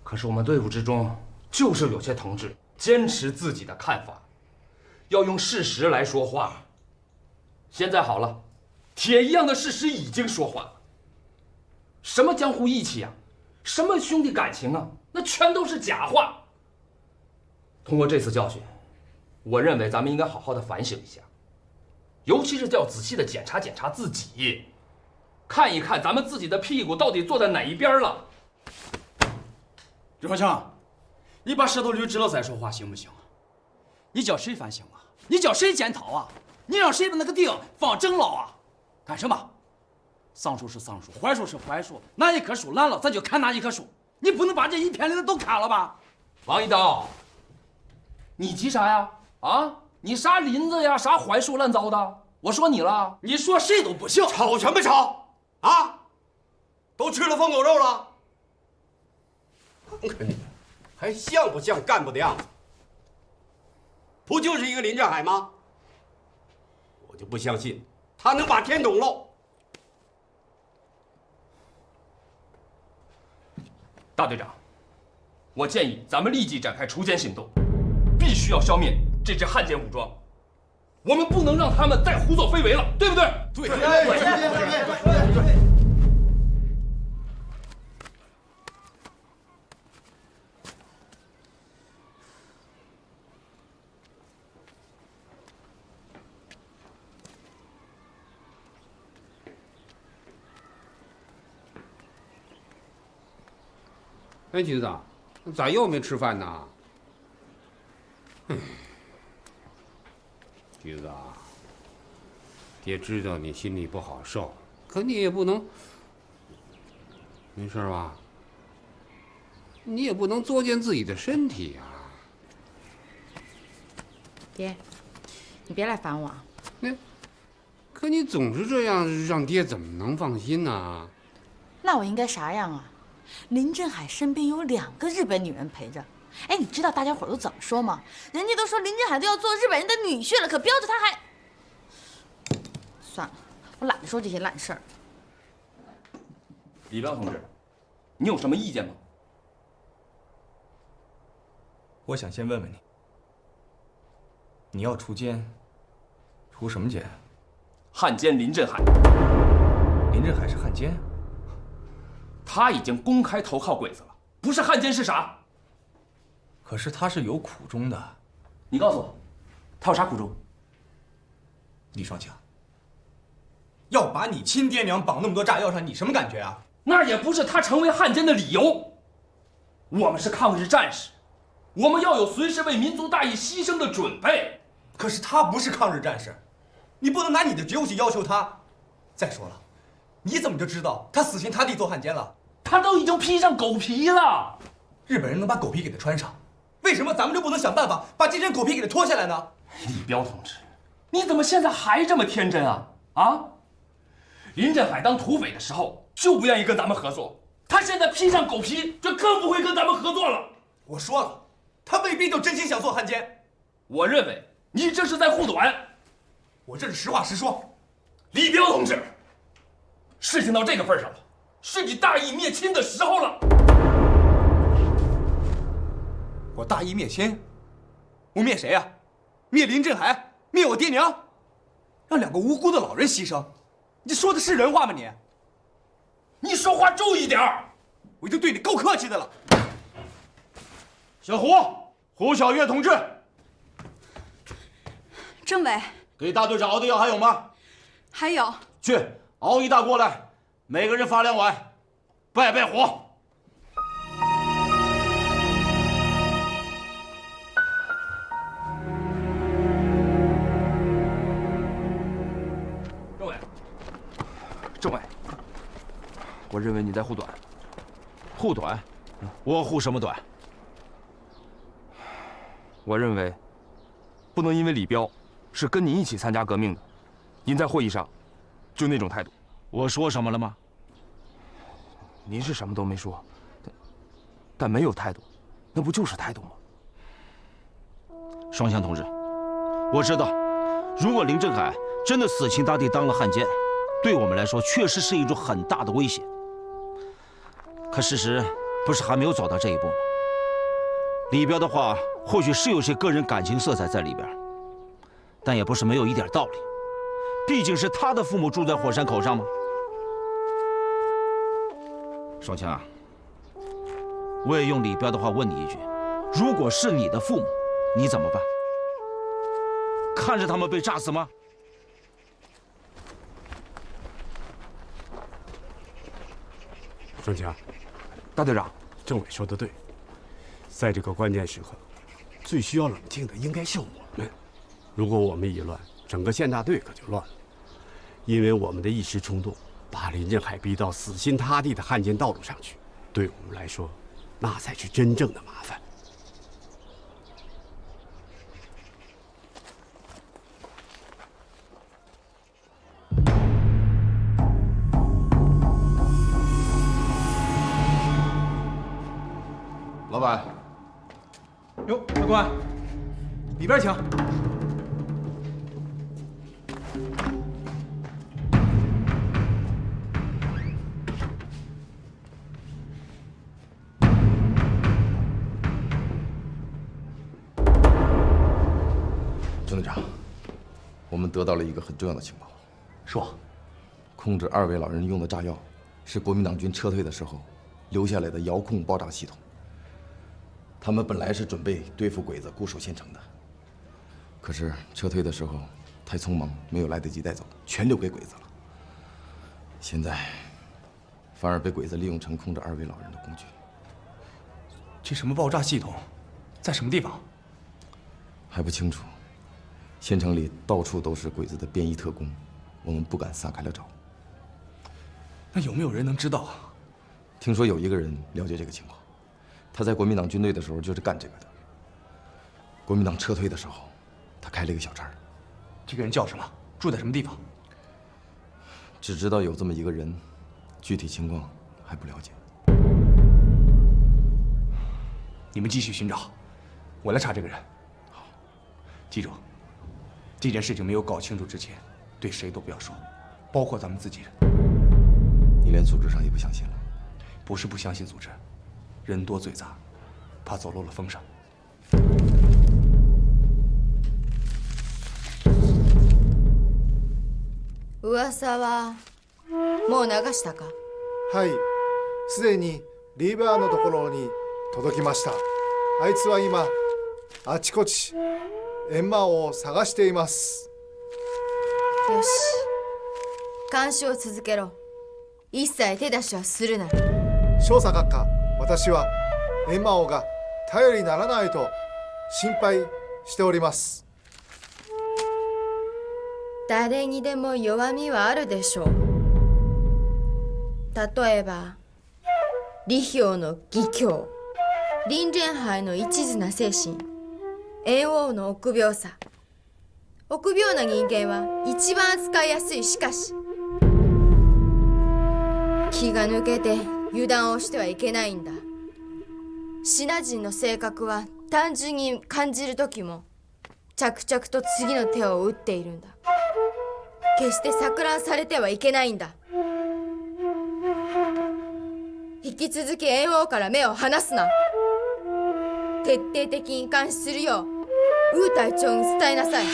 可是我们队伍之中就是有些同志坚持自己的看法，要用事实来说话。现在好了，铁一样的事实已经说话了。什么江湖义气啊，什么兄弟感情啊，那全都是假话。通过这次教训，我认为咱们应该好好的反省一下，尤其是要仔细的检查检查自己，看一看咱们自己的屁股到底坐在哪一边了。任华强，你把舌头捋直了再说话行不行？你叫谁反省啊？你叫谁检讨啊？你让谁把那个腚放正了啊？干什么？桑树是桑树，槐树是槐树，哪一棵树烂了，咱就砍哪一棵树。你不能把这一片林子都砍了吧？王一刀，你急啥呀？啊，你啥林子呀，啥槐树烂糟的？我说你了，你说谁都不行。吵什么吵？啊？都吃了疯狗肉了？看看你，还像不像干部的样子？不就是一个林振海吗？我就不相信他能把天懂喽。大队长，我建议咱们立即展开锄奸行动，必须要消灭这支汉奸武装，我们不能让他们再胡作非为了，对不对？对。哎，橘子，咋又没吃饭呢？橘子啊，爹知道你心里不好受，可你也不能，没事吧？你也不能作践自己的身体呀。爹，你别来烦我啊。可你总是这样，让爹怎么能放心呢？那我应该啥样啊？林振海身边有2个日本女人陪着。哎，你知道大家伙都怎么说吗？人家都说林振海都要做日本人的女婿了，可标着他还……算了，我懒得说这些烂事儿。李彪同志，你有什么意见吗？我想先问问你，你要除奸，除什么奸？汉奸林振海。林振海是汉奸？他已经公开投靠鬼子了，不是汉奸是啥？可是他是有苦衷的。你告诉我，他有啥苦衷？李双强，要把你亲爹娘绑那么多炸药上，你什么感觉啊？那也不是他成为汉奸的理由。我们是抗日战士，我们要有随时为民族大义牺牲的准备。可是他不是抗日战士，你不能拿你的觉悟去要求他。再说了，你怎么就知道他死心塌地做汉奸了？他都已经披上狗皮了。日本人能把狗皮给他穿上，为什么咱们就不能想办法把这身狗皮给他脱下来呢？李彪同志，你怎么现在还这么天真啊？啊！林振海当土匪的时候就不愿意跟咱们合作，他现在披上狗皮，就更不会跟咱们合作了。我说了，他未必就真心想做汉奸。我认为你这是在护短。我这是实话实说。李彪同志，事情到这个份上了，是你大义灭亲的时候了。我大义灭亲？我灭谁呀？灭林振海？灭我爹娘？让2个无辜的老人牺牲？你说的是人话吗你？你说话注意点儿！我已经对你够客气的了。小胡小月同志，政委，给大队长熬的药还有吗？还有。去熬一大锅来，每个人发2碗，拜拜火。政委，我认为你在护短。护短？我护什么短？我认为，不能因为李彪是跟您一起参加革命的，您在会议上就那种态度。我说什么了吗？您是什么都没说，但没有态度，那不就是态度吗？双香同志，我知道，如果林振海真的死心塌地当了汉奸，对我们来说确实是一种很大的威胁。可事实不是还没有走到这一步吗？李彪的话或许是有些个人感情色彩在里边，但也不是没有一点道理。毕竟是他的父母住在火山口上吗？双枪啊，我也用李彪的话问你一句：如果是你的父母，你怎么办？看着他们被炸死吗？双强，大队长，政委说的对，在这个关键时刻，最需要冷静的应该是我们。如果我们一乱，整个县大队可就乱了。因为我们的一时冲动，把林振海逼到死心塌地的汉奸道路上去，对我们来说，那才是真正的麻烦。老板，哟，大官，里边请。郑队长，我们得到了一个很重要的情报。说，控制2位老人用的炸药，是国民党军撤退的时候留下来的遥控爆炸系统。他们本来是准备对付鬼子固守县城的，可是撤退的时候太匆忙，没有来得及带走，全留给鬼子了。现在反而被鬼子利用成控制2位老人的工具。这什么爆炸系统，在什么地方？还不清楚。县城里到处都是鬼子的便衣特工，我们不敢撒开了找。那有没有人能知道？听说有一个人了解这个情况，他在国民党军队的时候就是干这个的。国民党撤退的时候，他开了一个小差。这个人叫什么？住在什么地方？只知道有这么一个人，具体情况还不了解。你们继续寻找，我来查这个人。好，记住，这件事情没有搞清楚之前，对谁都不要说，包括咱们自己人。你连组织上也不相信了？不是不相信组织，人多嘴杂，怕走漏了风声。噂はもう流したか？はい、すでにリーバーのところに届きました。あいつは今あちこち閻魔王を探しています。よし、監視を続けろ。一切手出しはするな。少佐閣下、私は閻魔王が頼りにならないと心配しております。誰にでも弱みはあるでしょう。例えば李氷の義兄、林仁杯の一途な精神、猿王の臆病さ。臆病な人間は一番扱いやすい。しかし気が抜けて油断をしてはいけないんだ。シナ人の性格は単純に感じる時も着々と次の手を打っているんだ。決して錯乱されてはいけないんだ。引き続き猿王から目を離すな。徹底的に監視するようウー隊長に伝えなさい。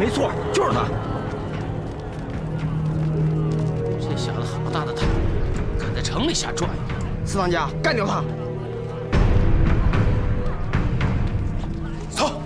没错，就是他。这小子好大的胆，敢在城里瞎转悠！四当家，干掉他！走！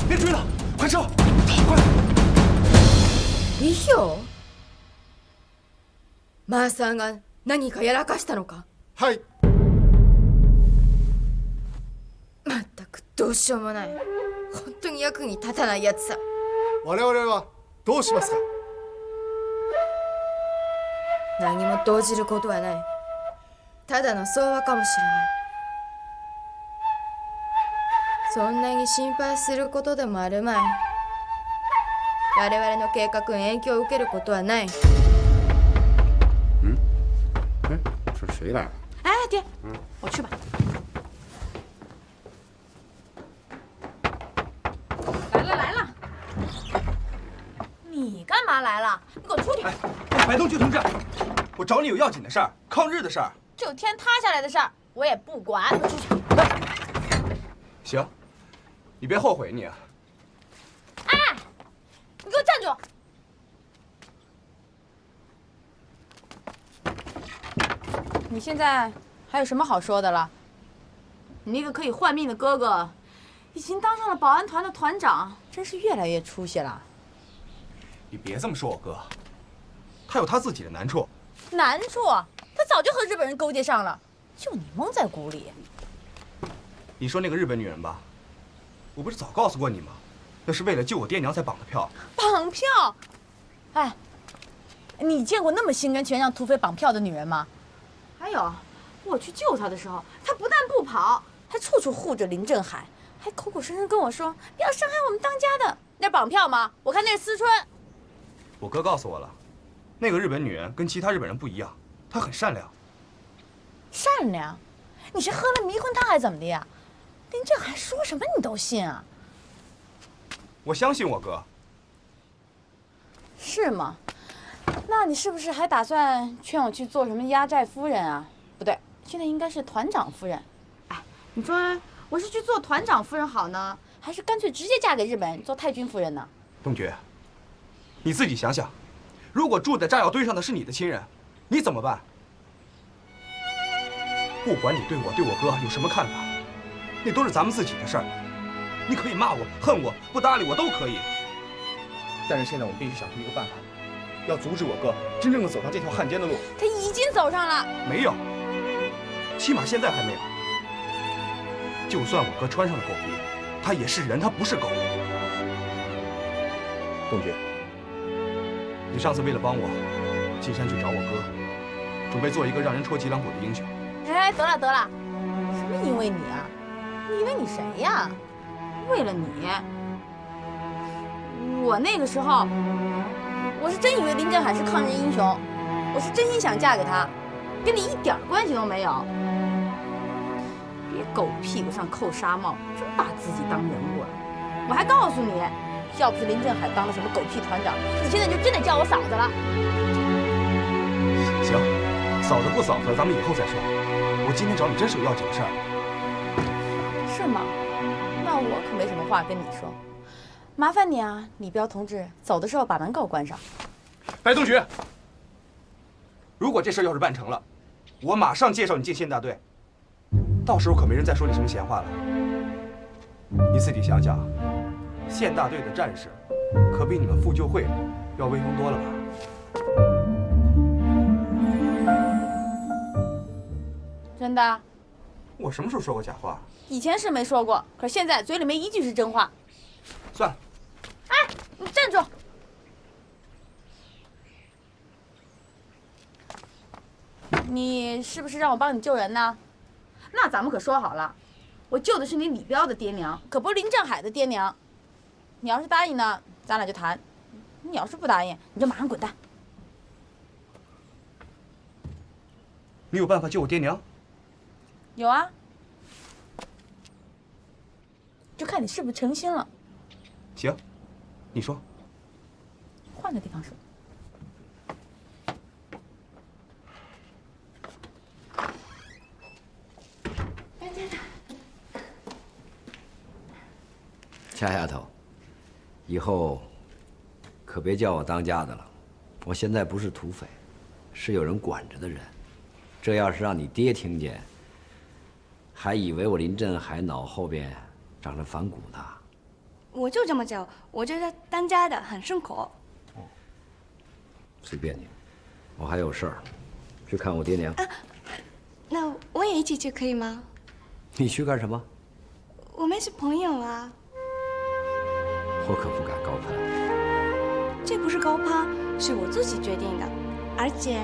别追了，快撤！快！李氷？マーさんが何かやらかしたのか？はい。まったくどうしようもない。本当に役に立たないやつさ。我々はどうしますか？何も動じることはない。ただの相話かもしれない。そんなに心配することでもあるまい。我々の計画に影響を受けることはない。哎，这谁来了？哎，爹，我去吧。来了来了，你干嘛来了？你给我出去！白东区同志，我找你有要紧的事儿，抗日的事儿。就天塌下来的事儿，我也不管，我出去。行，你别后悔你啊。哎，你给我站住！你现在还有什么好说的了？你那个可以换命的哥哥，已经当上了保安团的团长，真是越来越出息了。你别这么说我哥，他有他自己的难处。难处？他早就和日本人勾结上了，就你蒙在鼓里。你说那个日本女人吧，我不是早告诉过你吗？那是为了救我爹娘才绑的票。绑票？哎，你见过那么心甘情愿让土匪绑票的女人吗？还有，我去救她的时候，她不但不跑，还处处护着林振海，还口口声声跟我说不要伤害我们当家的。那绑票吗？我看那是思春。我哥告诉我了，那个日本女人跟其他日本人不一样，她很善良。善良？你是喝了迷魂汤还是怎么的呀？林振海说什么你都信啊？我相信我哥。是吗？那你是不是还打算劝我去做什么压寨夫人啊？不对，现在应该是团长夫人。哎，你说我是去做团长夫人好呢，还是干脆直接嫁给日本人做太君夫人呢？东爵，你自己想想，如果住在炸药堆上的是你的亲人，你怎么办？不管你对我哥有什么看法，那都是咱们自己的事儿。你可以骂我、恨我、不搭理我都可以。但是现在我们必须想出一个办法，要阻止我哥真正的走上这条汉奸的路。他已经走上了。没有，起码现在还没有。就算我哥穿上了狗皮，他也是人，他不是狗。东爵，你上次为了帮我，进山去找我哥，准备做一个让人戳脊梁骨的英雄。哎，得了得了，什么因为你啊？你以为你谁呀？为了你，我那个时候，我是真以为林振海是抗日英雄，我是真心想嫁给他，跟你一点关系都没有。别狗屁股上扣纱帽，真把自己当人物了。我还告诉你，要不是林振海当了什么狗屁团长，你现在就真得叫我嫂子了。行，嫂子不嫂子，咱们以后再说。我今天找你真是有要紧的事儿。是吗？那我可没什么话跟你说。麻烦你啊，李彪同志，走的时候把门给我关上。白同学，如果这事要是办成了，我马上介绍你进县大队，到时候可没人再说你什么闲话了。你自己想想，县大队的战士可比你们妇救会要威风多了吧？真的？我什么时候说过假话？以前是没说过，可是现在嘴里没一句是真话。算了。哎，你站住！你是不是让我帮你救人呢？那咱们可说好了，我救的是你李彪的爹娘，可不是林振海的爹娘。你要是答应呢，咱俩就谈；你要是不答应，你就马上滚蛋。你有办法救我爹娘？有啊，就看你是不是诚心了。行，你说。换个地方说。夏丫头，以后可别叫我当家的了。我现在不是土匪，是有人管着的人。这要是让你爹听见，还以为我林振海脑后边长着反骨呢。我就这么叫，我觉得当家的很顺口。随便你，我还有事儿，去看我爹娘。那我也一起去可以吗？你去干什么？我们是朋友啊。我可不敢高攀。这不是高攀，是我自己决定的。而且，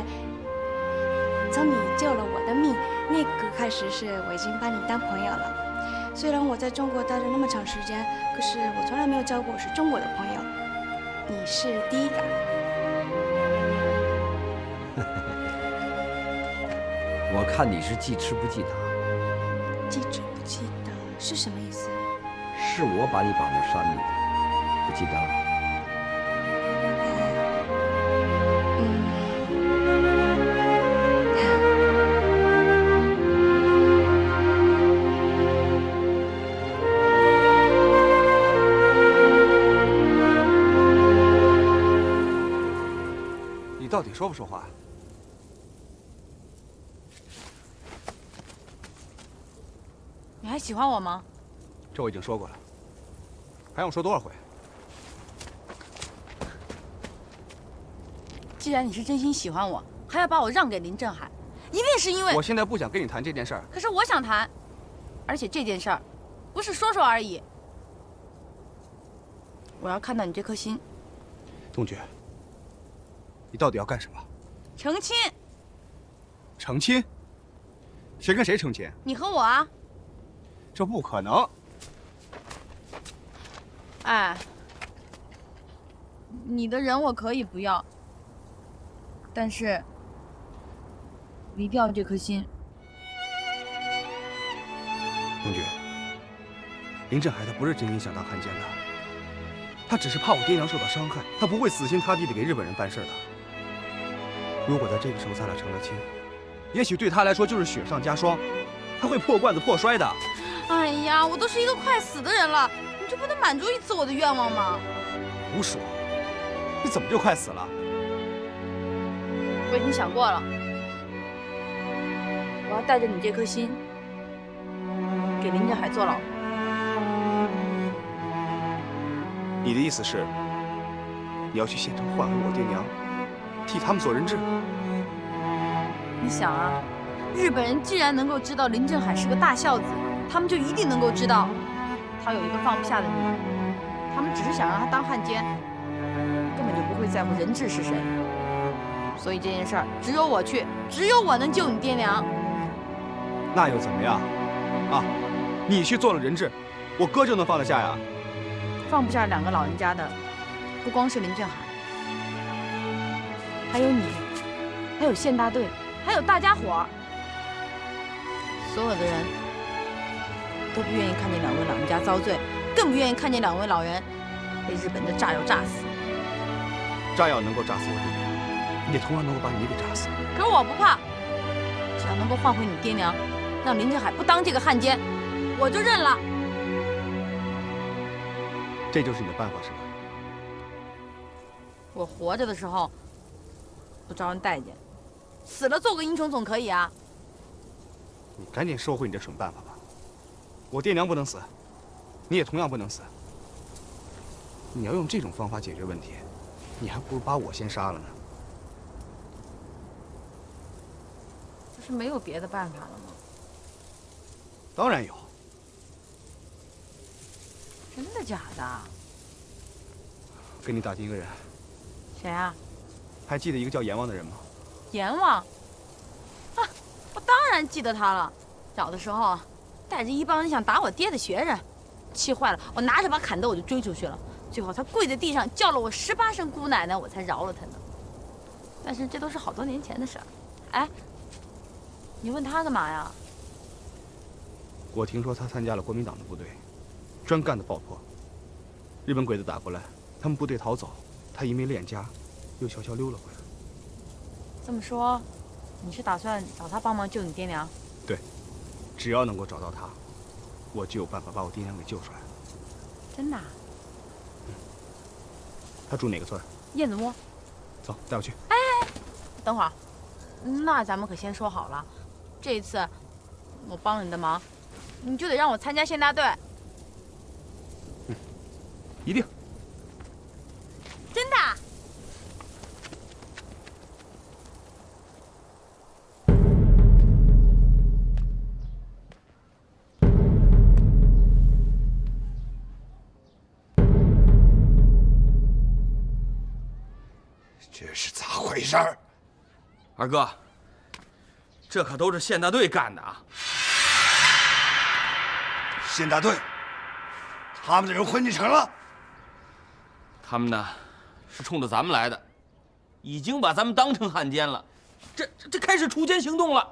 从你救了我的命那个开始，是我已经把你当朋友了。虽然我在中国待了那么长时间，可是我从来没有交过是中国的朋友。你是第一个。我看你是记吃不记打。记吃不记打是什么意思？是我把你绑到山里的，不记得了？你到底说不说话？还喜欢我吗？这我已经说过了，还用说多少回？既然你是真心喜欢我，还要把我让给林振海，一定是因为……我现在不想跟你谈这件事儿。可是我想谈，而且这件事儿不是说说而已。我要看到你这颗心。冬菊，你到底要干什么？成亲。成亲？谁跟谁成亲？你和我啊。这不可能。哎，你的人我可以不要，但是我一定要这颗心。冬菊，林振海他不是真心想当汉奸的，他只是怕我爹娘受到伤害，他不会死心塌地的给日本人办事的。如果在这个时候咱俩成了亲，也许对他来说就是雪上加霜，他会破罐子破摔的。哎呀，我都是一个快死的人了，你就不能满足一次我的愿望吗？胡说！你怎么就快死了？我已经想过了，我要带着你这颗心给林振海坐牢。你的意思是，你要去县城换回我爹娘，替他们做人质？你想啊，日本人既然能够知道林振海是个大孝子，他们就一定能够知道他有一个放不下的女人。他们只是想让他当汉奸，根本就不会在乎人质是谁。所以这件事儿只有我去，只有我能救你爹娘。那又怎么样？啊，你去做了人质，我哥就能放得下呀？放不下两个老人家的，不光是林振海，还有你，还有县大队，还有大家伙儿。所有的人都不愿意看见两位老人家遭罪，更不愿意看见两位老人被日本的炸药炸死。炸药能够炸死我爹娘，也同样能够把你给炸死。可是我不怕，只要能够换回你爹娘，让林振海不当这个汉奸，我就认了。这就是你的办法是吧？我活着的时候不招人待见，死了做个英雄总可以啊。你赶紧收回你这蠢办法吧！我爹娘不能死，你也同样不能死。你要用这种方法解决问题，你还不如把我先杀了呢。不是没有别的办法了吗？当然有。真的假的？跟你打听一个人。谁啊？还记得一个叫阎王的人吗？阎王？啊，我当然记得他了。小的时候带着一帮人想打我爹的学生，气坏了，我拿着把砍刀我就追出去了。最后他跪在地上叫了我18声姑奶奶，我才饶了他呢。但是这都是好多年前的事儿。哎，你问他干嘛呀？我听说他参加了国民党的部队，专干的爆破。日本鬼子打过来，他们部队逃走，他因为恋家，又悄悄溜了回来。这么说，你是打算找他帮忙救你爹娘？对，只要能够找到他，我就有办法把我爹娘给救出来。真的啊？他住哪个村？燕子窝。走，带我去。哎，等会儿，那咱们可先说好了，这一次我帮了你的忙，你就得让我参加县大队。一定。真的？这是咋回事儿？二哥，这可都是县大队干的啊！县大队，他们的人混进城了。他们呢，是冲着咱们来的，已经把咱们当成汉奸了，这开始锄奸行动了。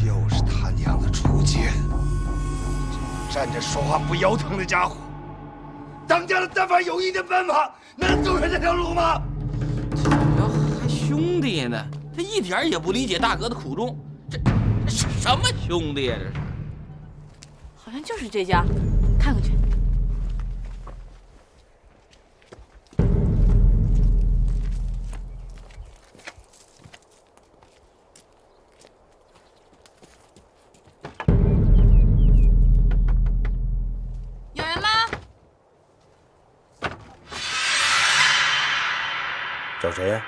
又是他娘的锄奸！站着说话不腰疼的家伙，当家的但凡有一点办法，能走上这条路吗？还兄弟呢，他一点也不理解大哥的苦衷，这什么兄弟呀？这是。好像就是这家，看看去。找谁呀？